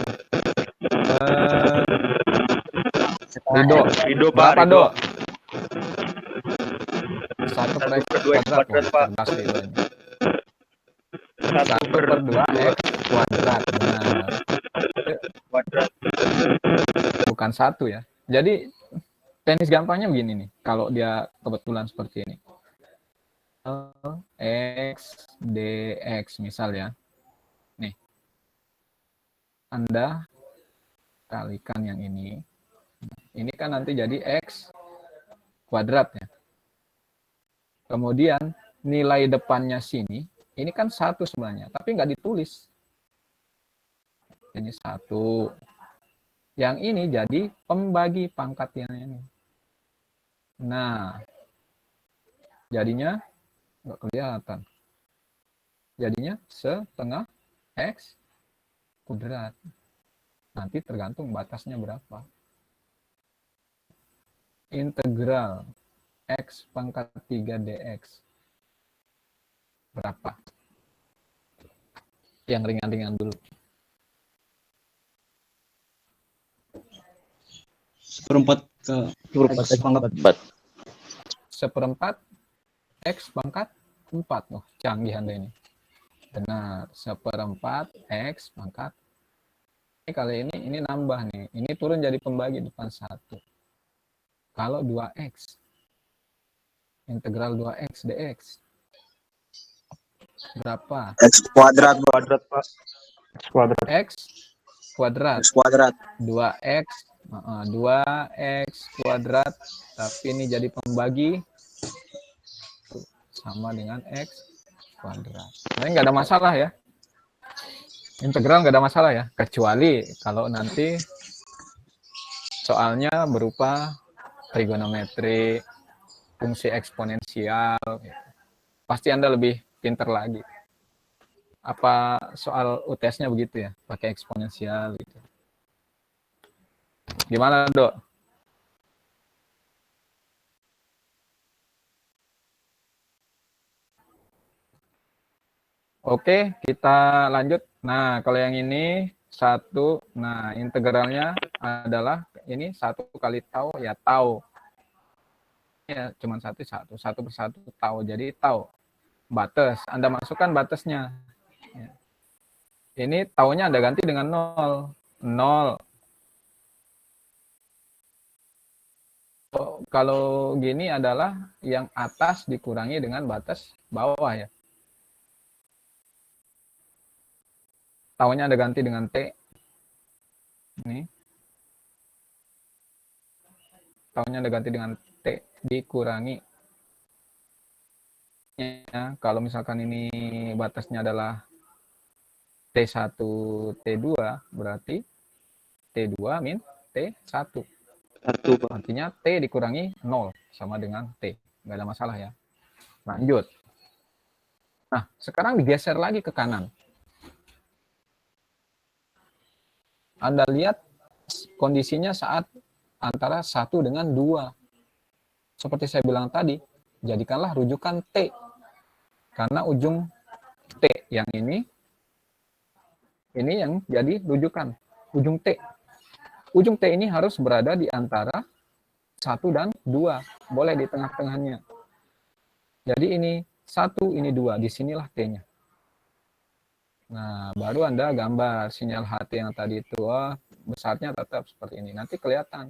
Setengah Rido. Rido, Pak. Berapa, Rido. Do? 1 per x 1/2 X kuadrat. kuadrat, Wah, Pak. cerdas Rido ini. 1 1 per per 2 2 x kuadrat. Benar. kuadrat. Bukan 1 ya. Jadi teknis gampangnya begini nih. Kalau dia kebetulan seperti ini. X dx misal ya. Nih. Anda kalikan yang ini. Ini kan nanti jadi x kuadrat ya. Kemudian nilai depannya sini, ini kan 1 sebenarnya, tapi nggak ditulis. Ini 1. Yang ini jadi pembagi pangkat yang ini. Nah, jadinya nggak kelihatan. Jadinya setengah x kuadrat. Nanti tergantung batasnya berapa. Integral x pangkat 3 dx. Berapa? Yang ringan-ringan dulu. 1/4 ke X pangkat 4. 1/4 x pangkat 4. Oh, canggih Anda ini. Benar, 1/4 x pangkat. Ini kali ini nambah nih. Ini turun jadi pembagi depan 1. Kalau 2x, integral 2x dx. Berapa? X kuadrat, Kuadrat, Pak. X kuadrat. X kuadrat. X kuadrat. 2x 2x kuadrat, tapi ini jadi pembagi sama dengan x kuadrat. Nah, nggak ada masalah ya. Integral nggak ada masalah ya, kecuali kalau nanti soalnya berupa trigonometri, fungsi eksponensial, pasti Anda lebih pinter lagi. Apa soal UTS-nya begitu ya, pakai eksponensial gitu. Gimana, Dok? Oke, kita lanjut. Nah, kalau yang ini 1, nah integralnya adalah ini 1 kali tau, ya tau. Ya, cuma 1 per 1 tau, jadi tau. Batas, Anda masukkan batasnya. Ya. Ini taunya Anda ganti dengan 0. 0. Kalau gini adalah yang atas dikurangi dengan batas bawah ya. Taunya Anda ganti dengan T. Ini. Taunya Anda ganti dengan T dikurangi. Ya, kalau misalkan ini batasnya adalah T1, T2, berarti T2 min T1. 1, Pak. Artinya T dikurangi 0 sama dengan T. Nggak ada masalah ya. Lanjut. Nah, sekarang digeser lagi ke kanan. Anda lihat kondisinya saat antara 1 dengan 2. Seperti saya bilang tadi, jadikanlah rujukan T. Karena ujung T yang ini yang jadi rujukan. Ujung T. Ujung T ini harus berada di antara 1 dan 2. Boleh di tengah-tengahnya. Jadi ini 1, ini 2. Disinilah T-nya. Nah, baru Anda gambar sinyal HT yang tadi itu. Oh, besarnya tetap seperti ini. Nanti kelihatan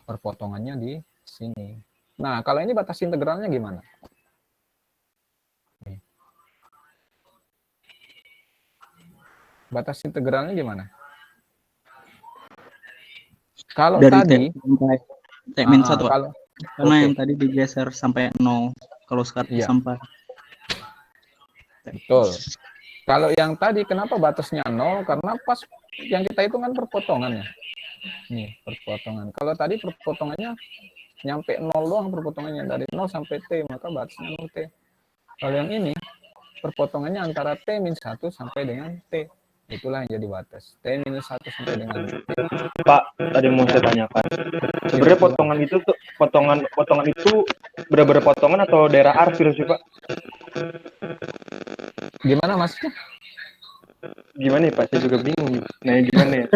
perpotongannya di sini. Nah, kalau ini batas integralnya gimana? Nih. Batas integralnya gimana? Kalau Dari tadi, T sampai T-1, Pak. kalau Karena oke, yang tadi digeser sampai 0. Kalau sekarang iya, sampai betul. Kalau yang tadi kenapa batasnya 0? Karena pas yang kita hitung kan perpotongan ya. Nih, perpotongan. Kalau tadi perpotongannya nyampe 0 doang perpotongannya dari 0 sampai T, maka batasnya 0 T. Kalau yang ini perpotongannya antara T-1 sampai dengan T. Itulah yang jadi batas. T-1 sampai dengan T. Pak, tadi mau saya tanyakan. Sebenarnya Gimana? potongan itu tuh potongan itu benar-benar potongan atau daerah arsir sih, Pak? Gimana maksudnya? Gimana ya, Pak? Saya juga bingung. Nah, gimana ya?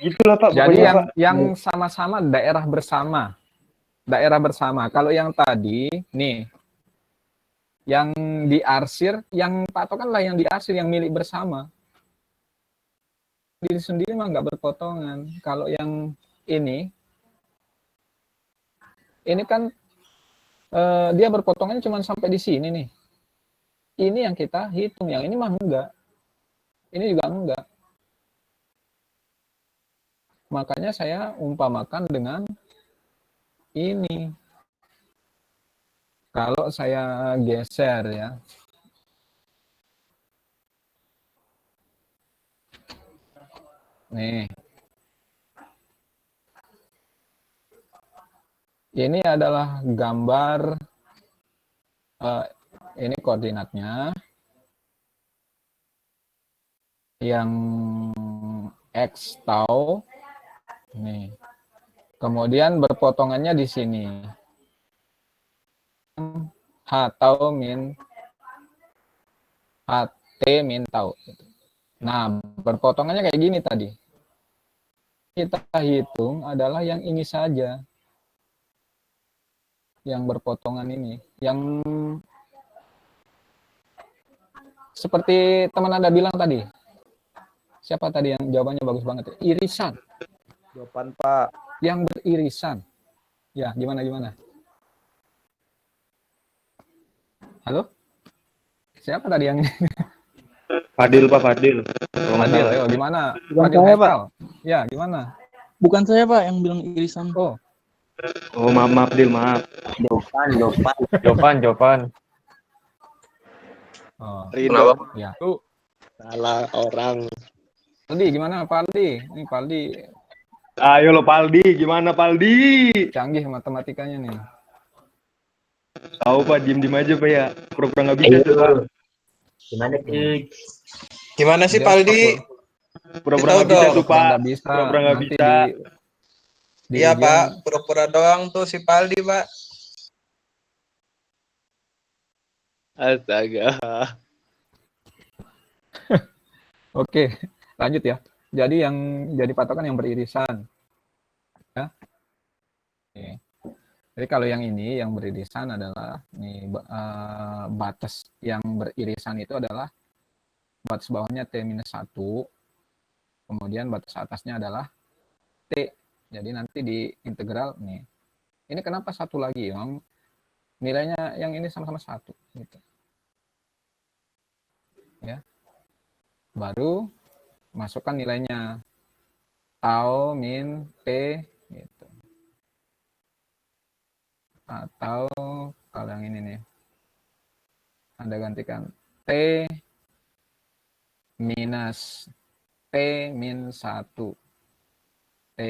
Gitulah, Pak, Jadi pokoknya, Pak. yang sama-sama daerah bersama. Daerah bersama. Kalau yang tadi, nih, yang diarsir, yang patokan lah yang diarsir, yang milik bersama. Diri sendiri mah nggak berpotongan. Kalau yang ini kan dia berpotongannya cuma sampai di sini nih. Ini yang kita hitung, yang ini mah enggak. Ini juga enggak. Makanya saya umpamakan dengan ini. Kalau saya geser ya. Nih. Ini adalah gambar, ini koordinatnya. Yang X tau. Nih. Kemudian berpotongannya di sini. H tau min HT min tau. Nah, berpotongannya kayak gini tadi. Kita hitung adalah yang ini saja. Yang berpotongan ini. Yang seperti teman Anda bilang tadi. Siapa tadi yang jawabannya bagus banget? Irisan. Jawaban Pak. Yang beririsan. Ya, gimana? Halo? Siapa tadi yang Fadil, Pak, Fadil. Kalau nggak Fadil? salah. Ayo, gimana? Bukan Fadil saya, Pak. Haikal. Ya, gimana? Bukan saya, Pak, yang bilang irisan. Oh, Oh, maaf, Dil, maaf. Jawaban. oh, Kenapa? ya. Salah orang. Paldi, gimana Paldi? Ini Paldi Ayo lo, Paldi. Gimana, Paldi? canggih matematikanya nih. Tahu, Pak. Diem-diem aja, Pak, ya. Pura-pura nggak bisa, tuh, Pak. Gimana tuh? Gimana sih Dia Paldi? Pura-pura Tahu nggak bisa, dong. tuh, Pak. Nggak bisa. Pura-pura nggak Nanti bisa. di Iya ujian. Pak, pura-pura doang tuh si Paldi Pak. Astaga. Oke, lanjut ya. Jadi yang jadi patokan yang beririsan. Ya. Oke. Jadi kalau yang ini yang beririsan adalah nih batas yang beririsan itu adalah batas bawahnya T-1, kemudian batas atasnya adalah T. Jadi nanti di integral nih. Ini kenapa satu lagi? Yang nilainya yang ini sama-sama satu. Gitu. Ya. Baru masukkan nilainya. Tau min T gitu. Atau kalau yang ini nih. Anda gantikan T minus T min 1. T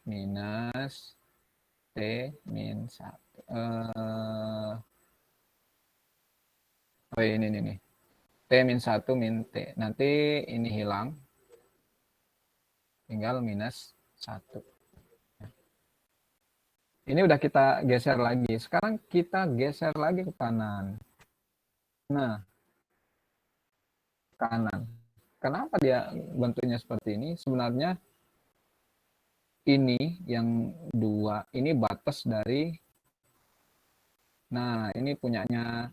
minus T min 1. Oh ini nih. T min 1 min T. Nanti ini hilang. Tinggal minus 1. Ini udah kita geser lagi. Sekarang kita geser lagi ke kanan. Nah, kanan. Kenapa dia bentuknya seperti ini? Sebenarnya ini yang 2, ini batas dari, nah ini punyanya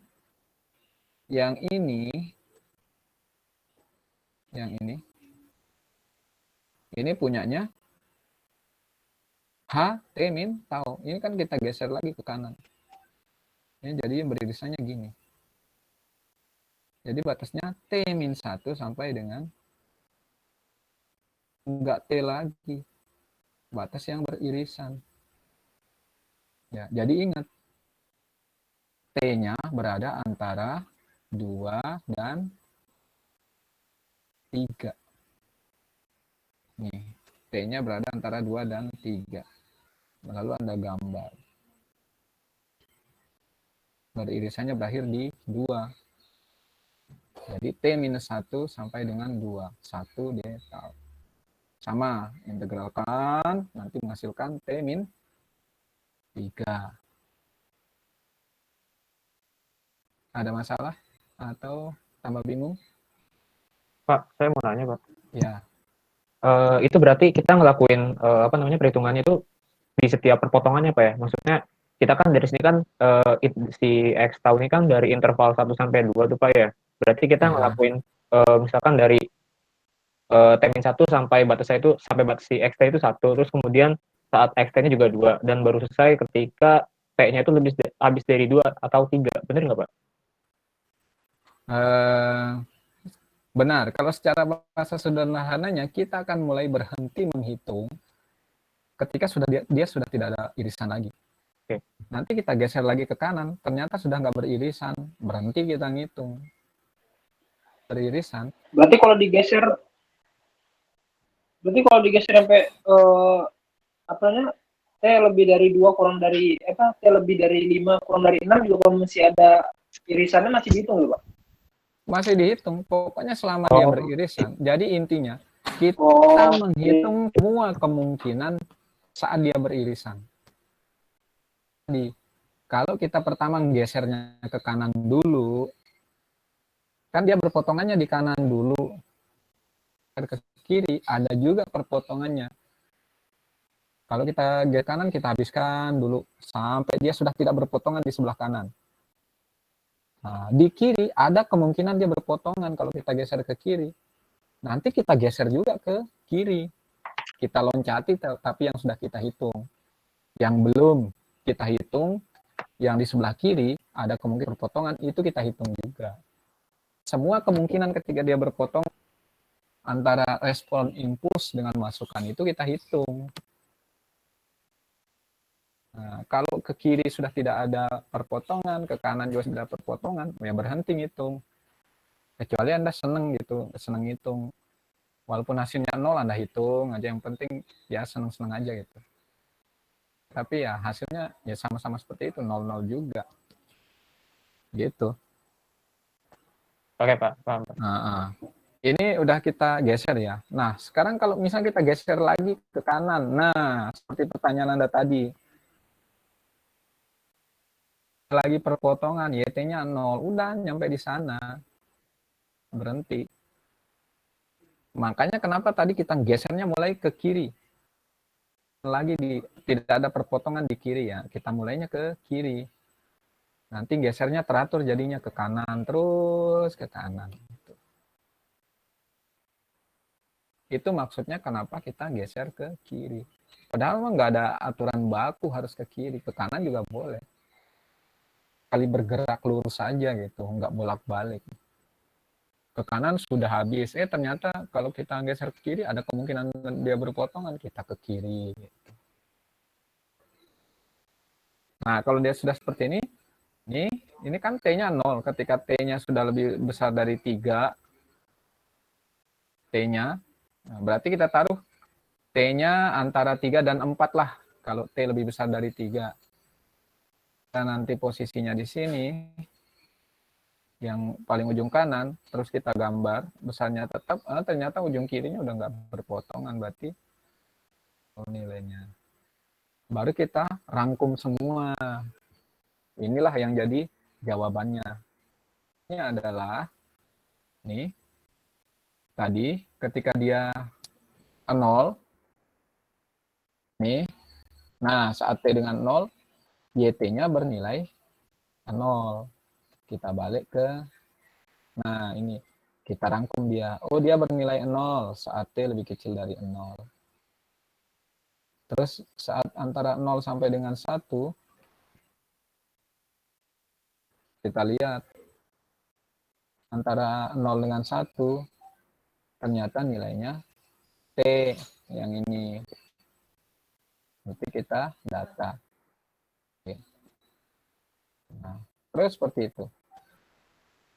yang ini punyanya H, T min tau. Ini kan kita geser lagi ke kanan. Ini jadi beririsannya gini. Jadi batasnya T min 1 sampai dengan enggak T lagi. batas yang beririsan. Ya, jadi ingat, T-nya berada antara 2 dan 3. Nih, T-nya berada antara 2 dan 3. Lalu Anda gambar. Beririsannya berakhir di 2. Jadi T-1 sampai dengan 2. 1 deta. Sama, integralkan, nanti menghasilkan T-3. Ada masalah? Atau tambah bingung? Pak, saya mau nanya, Pak. Ya. Itu berarti kita ngelakuin perhitungannya itu di setiap perpotongannya, Pak ya? Maksudnya kita kan dari sini kan si X tahun ini kan dari interval 1 sampai 2 tuh, Pak ya. Berarti kita Ya. ngelakuin misalkan dari T-1 sampai batasnya itu sampai batas si XT itu 1, terus kemudian saat XT-nya juga 2 dan baru selesai ketika T-nya itu lebih habis dari 2 atau 3. Benar nggak, Pak? Benar, kalau secara bahasa sederhananya kita akan mulai berhenti menghitung ketika dia sudah tidak ada irisan lagi. Oke. Nanti kita geser lagi ke kanan, ternyata sudah nggak beririsan, berhenti kita ngitung. Beririsan. Berarti kalau digeser sampai T lebih dari 2 kurang dari T lebih dari 5 kurang dari 6 juga kalau masih ada irisannya masih dihitung loh, Pak. Masih dihitung, pokoknya selama dia beririsan. Jadi intinya kita menghitung semua kemungkinan saat dia beririsan. Jadi kalau kita pertama gesernya ke kanan dulu, kan dia berpotongannya di kanan dulu. Ke kiri ada juga perpotongannya. Kalau kita geser kanan, kita habiskan dulu sampai dia sudah tidak berpotongan di sebelah kanan. Nah, di kiri ada kemungkinan dia berpotongan kalau kita geser ke kiri. Nanti kita geser juga ke kiri. Kita loncati tapi yang sudah kita hitung. Yang belum kita hitung, yang di sebelah kiri ada kemungkinan berpotongan, itu kita hitung juga. Semua kemungkinan ketika dia berpotong antara respon impuls dengan masukan itu kita hitung. Nah, kalau ke kiri sudah tidak ada perpotongan, ke kanan juga sudah ada perpotongan, ya berhenti ngitung. Kecuali Anda seneng gitu, seneng hitung. Walaupun hasilnya 0, Anda hitung aja, yang penting ya seneng-seneng aja gitu. Tapi ya hasilnya ya sama-sama seperti itu, 0-0 juga. Gitu. Oke, Pak, paham, Pak. Ini udah kita geser ya. Nah, sekarang kalau misalnya kita geser lagi ke kanan, nah seperti pertanyaan Anda tadi, lagi perpotongan, YT-nya 0, udah nyampe di sana, berhenti. Makanya kenapa tadi kita gesernya mulai ke kiri, lagi tidak ada perpotongan di kiri ya, kita mulainya ke kiri. Nanti gesernya teratur jadinya ke kanan, terus ke kanan. Itu maksudnya kenapa kita geser ke kiri. Padahal mah nggak ada aturan baku harus ke kiri, ke kanan juga boleh. Kali bergerak lurus saja gitu, nggak bolak-balik. Ke kanan sudah habis, ternyata kalau kita geser ke kiri ada kemungkinan dia berpotongan, kita ke kiri. Gitu. Nah, kalau dia sudah seperti ini kan T-nya 0. Ketika T-nya sudah lebih besar dari 3, T-nya, nah berarti kita taruh T-nya antara 3 dan 4 lah, kalau T lebih besar dari 3. Dan nanti posisinya di sini, yang paling ujung kanan, terus kita gambar, besarnya tetap, ternyata ujung kirinya udah nggak berpotongan, berarti nilainya. Baru kita rangkum semua. Inilah yang jadi jawabannya. Ini adalah, tadi ketika dia 0, nah saat T dengan 0, YT-nya bernilai 0. Kita balik ke, nah ini, kita rangkum dia. Oh, dia bernilai 0 saat T lebih kecil dari 0. Terus saat antara 0 sampai dengan 1, kita lihat. Antara 0 dengan 1, ternyata nilainya T yang ini. Nanti kita data. Oke. Nah, terus seperti itu.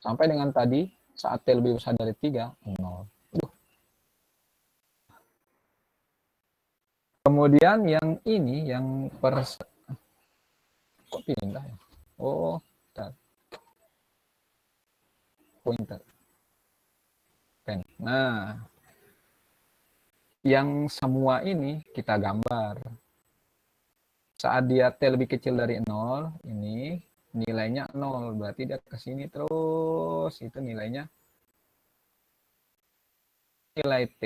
Sampai dengan tadi, saat T lebih besar dari 3, 0. Kemudian yang ini, yang kok pindah ya? Oh, bentar. Pointer. Pen. Nah, yang semua ini kita gambar. Saat dia T lebih kecil dari 0, ini nilainya 0. Berarti dia ke sini terus. Itu nilainya. Nilai T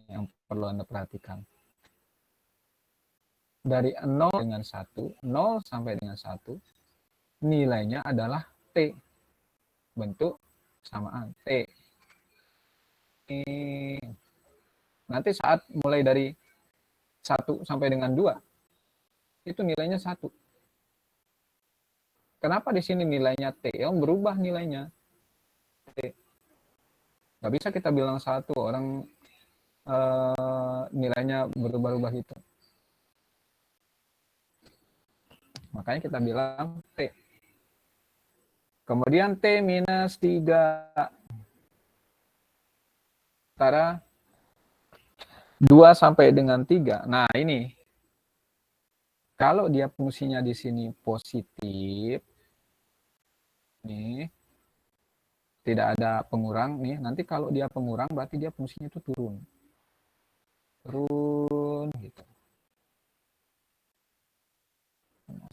yang perlu Anda perhatikan. Dari 0 dengan 1, 0 sampai dengan 1, nilainya adalah T. Bentuk samaan T. Nanti saat mulai dari 1 sampai dengan 2, itu nilainya 1. Kenapa di sini nilainya T? Yang berubah nilainya. T. Nggak bisa kita bilang 1, orang nilainya berubah-ubah gitu. Makanya kita bilang T. Kemudian T minus 3. Antara 2 sampai dengan 3. Nah, ini. Kalau dia fungsinya di sini positif, nih, tidak ada pengurang, nih. Nanti kalau dia pengurang, berarti dia fungsinya itu turun. Turun, gitu.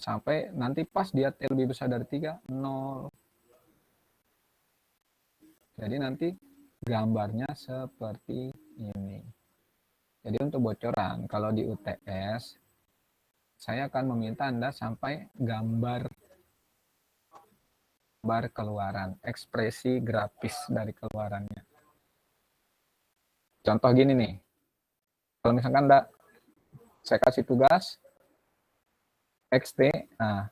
Sampai nanti pas dia T lebih besar dari 3, 0. Jadi nanti gambarnya seperti ini. Jadi untuk bocoran, kalau di UTS, saya akan meminta Anda sampai gambar keluaran, ekspresi grafis dari keluarannya. Contoh gini nih, kalau misalkan Anda, saya kasih tugas, XT, nah,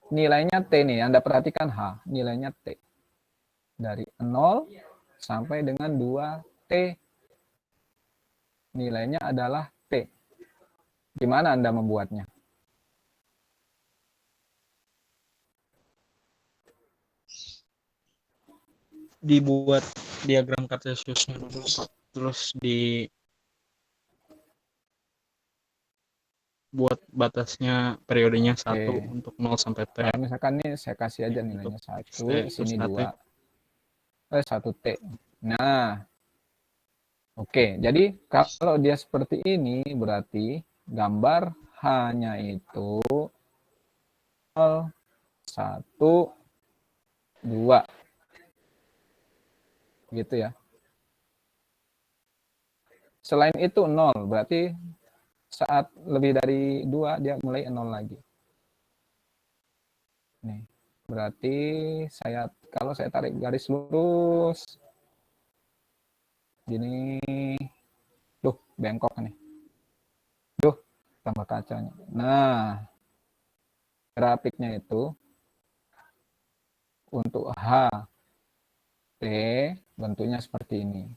nilainya T nih, Anda perhatikan H, nilainya T. Dari 0 sampai dengan 2T. Nilainya adalah T. Gimana Anda membuatnya? Dibuat diagram kartesiusnya dulu, terus buat batasnya periodenya 1 untuk 0 sampai T. Kalau misalkan nih saya kasih aja nilainya 1, sini 2. 1T. Nah, oke. Jadi kalau dia seperti ini, berarti gambar hanya itu 0, 1, 2. Gitu ya. Selain itu 0, berarti saat lebih dari 2 dia mulai 0 lagi. Nih, berarti kalau saya tarik garis lurus gini, duh bengkok nih, duh tambah kacanya. Nah, grafiknya itu untuk HT bentuknya seperti ini.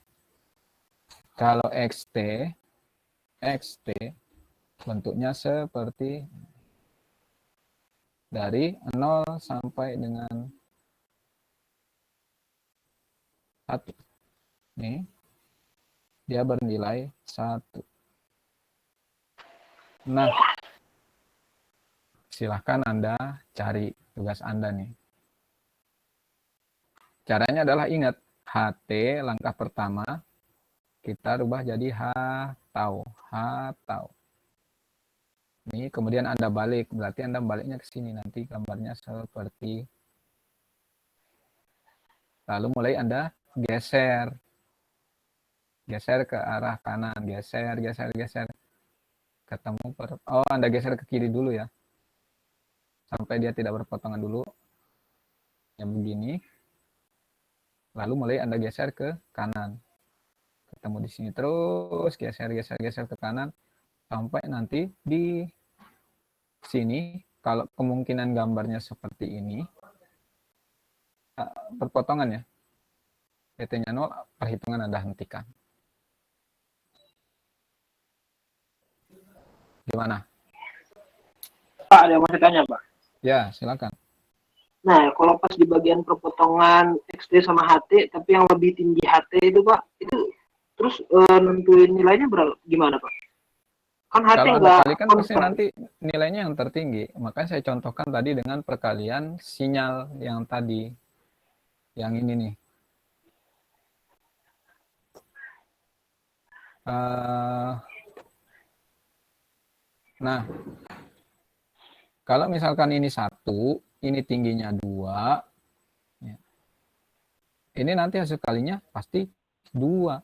Kalau XT bentuknya seperti dari 0 sampai dengan 1. Nih, dia bernilai 1. Nah, silahkan Anda cari tugas Anda nih. Caranya adalah ingat, HT langkah pertama, kita rubah jadi H tau. Ini kemudian Anda balik, berarti Anda baliknya ke sini, nanti gambarnya seperti. Lalu mulai Anda geser ke arah kanan, geser. Ketemu Anda geser ke kiri dulu ya. Sampai dia tidak berpotongan dulu. Yang begini. Lalu mulai Anda geser ke kanan. Ketemu di sini terus, geser ke kanan. Sampai nanti di sini, kalau kemungkinan gambarnya seperti ini, berpotongan ya. PT-nya 0, perhitungan Anda hentikan. Gimana? Pak, ada yang mau saya tanya, Pak. Ya, silakan. Nah, kalau pas di bagian perpotongan XT sama HT, tapi yang lebih tinggi HT itu, Pak, itu terus nentuin nilainya gimana, Pak? Kan HT Kalau Anda nggak kalikan pasti konstan. nanti nilainya yang tertinggi. Makanya saya contohkan tadi dengan perkalian sinyal yang tadi. Yang ini nih. Nah, kalau misalkan ini 1, ini tingginya 2, ya, ini nanti hasil kalinya pasti 2.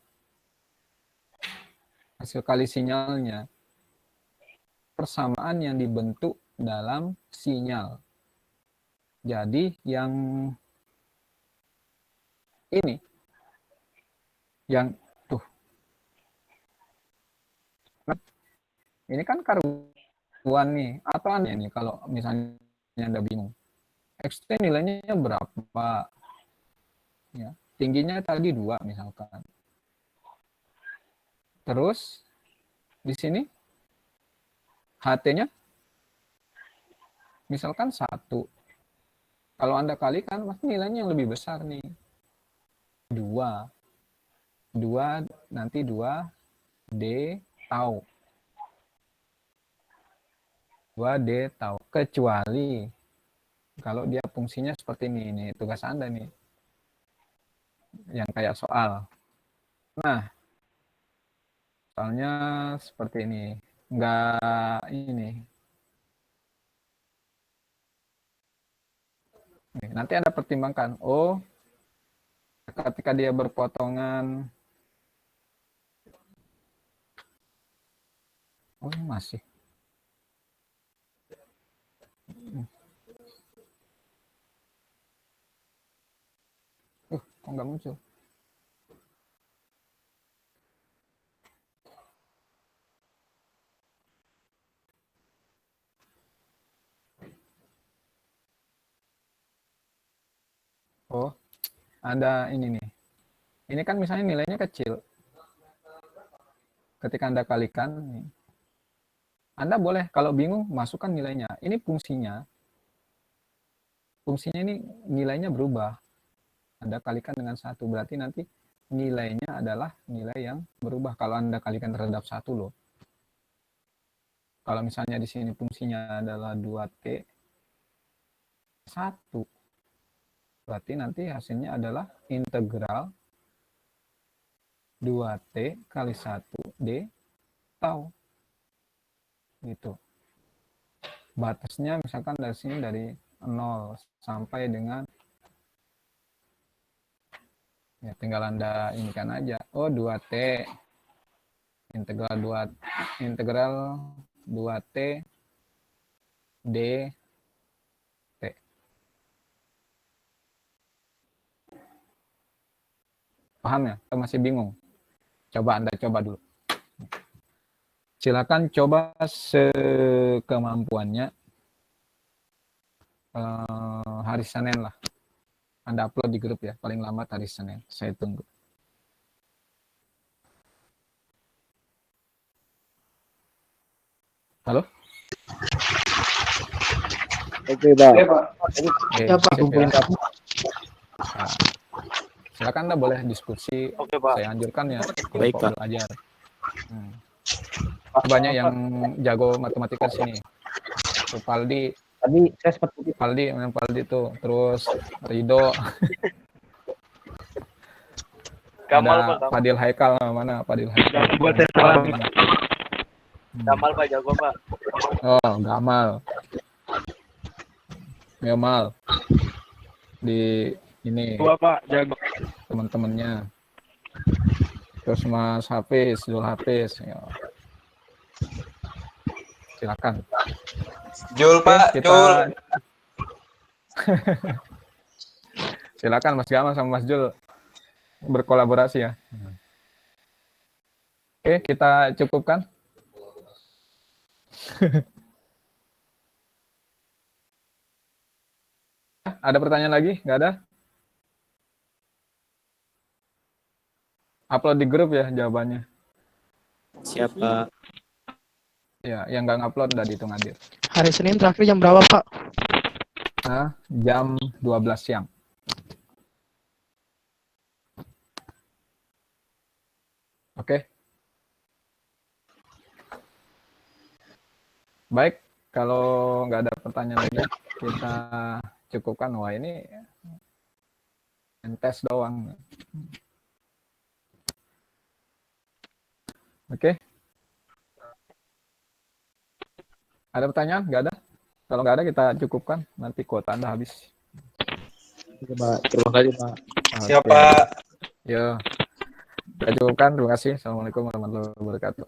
Hasil kali sinyalnya. Persamaan yang dibentuk dalam sinyal. Jadi yang ini, yang tuh, ini kan karuan nih, atau aneh nih kalau misalnya Anda bingung. XT nilainya berapa? Ya, tingginya tadi 2 misalkan. Terus di sini HT-nya misalkan 1. Kalau Anda kalikan pasti nilainya yang lebih besar nih. 2. 2 nanti 2 D tau. 2 D tau. Kecuali kalau dia fungsinya seperti ini tugas Anda nih. Yang kayak soal. Nah, soalnya seperti ini. Enggak ini. Nanti Anda pertimbangkan. Oh, ketika dia berpotongan. Oh, ini masih. Kok nggak muncul? Oh, ada ini nih. Ini kan misalnya nilainya kecil. Ketika Anda kalikan, Anda boleh kalau bingung masukkan nilainya. Ini fungsinya. Fungsinya ini nilainya berubah. Anda kalikan dengan 1, berarti nanti nilainya adalah nilai yang berubah kalau Anda kalikan terhadap 1 loh. Kalau misalnya di sini fungsinya adalah 2T 1. Berarti nanti hasilnya adalah integral 2T kali 1D tau. Gitu. Batasnya misalkan dari sini dari 0 sampai dengan ya tinggal Anda ini kan aja. Oh, 2T integral 2T D T. Paham ya? Atau masih bingung? Coba Anda coba dulu. Silakan coba sekemampuannya. Hari Senin lah. Anda upload di grup ya, paling lambat hari Senin. Saya tunggu. Halo? Oke, Pak. Oke, Pak. Ya, Pak. Sip ya. Nah, silakan Anda boleh diskusi. Oke, Pak. Saya anjurkan ya Baik, kelompok Pak. belajar. Banyak yang jago matematika di sini. Tuh, Paldi, Tadi saya sempat Paldi tuh, terus Rido. Gamal, Ada Pak. Fadil Haikal, mana Fadil Haikal? Buat saya salah. Gamal, Pak. Jago, Pak. Oh, Gamal. Gamal. Di ini Tua Pak, jago. teman-temannya. Terus Mas Hafiz, Zul Hafiz. Ya. Silakan. Jul, Pak, Oke, Jul. Silakan Mas Gamal sama Mas Jul berkolaborasi ya. Oke, kita cukupkan. Ada pertanyaan lagi? Nggak ada? Upload di grup ya jawabannya. Siapa? Ya, yang nggak ngupload udah dihitung hadir. Hari Senin terakhir jam berapa, Pak? Jam 12 siang. Oke. Baik, kalau nggak ada pertanyaan lagi, kita cukupkan. Wah, ini tes doang. Oke. Ada pertanyaan? Nggak ada? Kalau nggak ada, kita cukupkan. Nanti kuota Anda habis. Terima kasih Pak. Siapa? Yo. Kita cukupkan. Terima kasih. Assalamualaikum warahmatullahi wabarakatuh.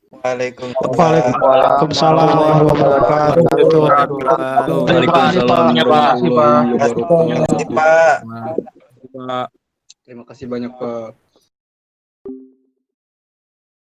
Waalaikumsalam. Waalaikumsalam warahmatullahi wabarakatuh. Waalaikumsalam warahmatullahi wabarakatuh. Terima kasih, Pak. Terima kasih banyak Pak.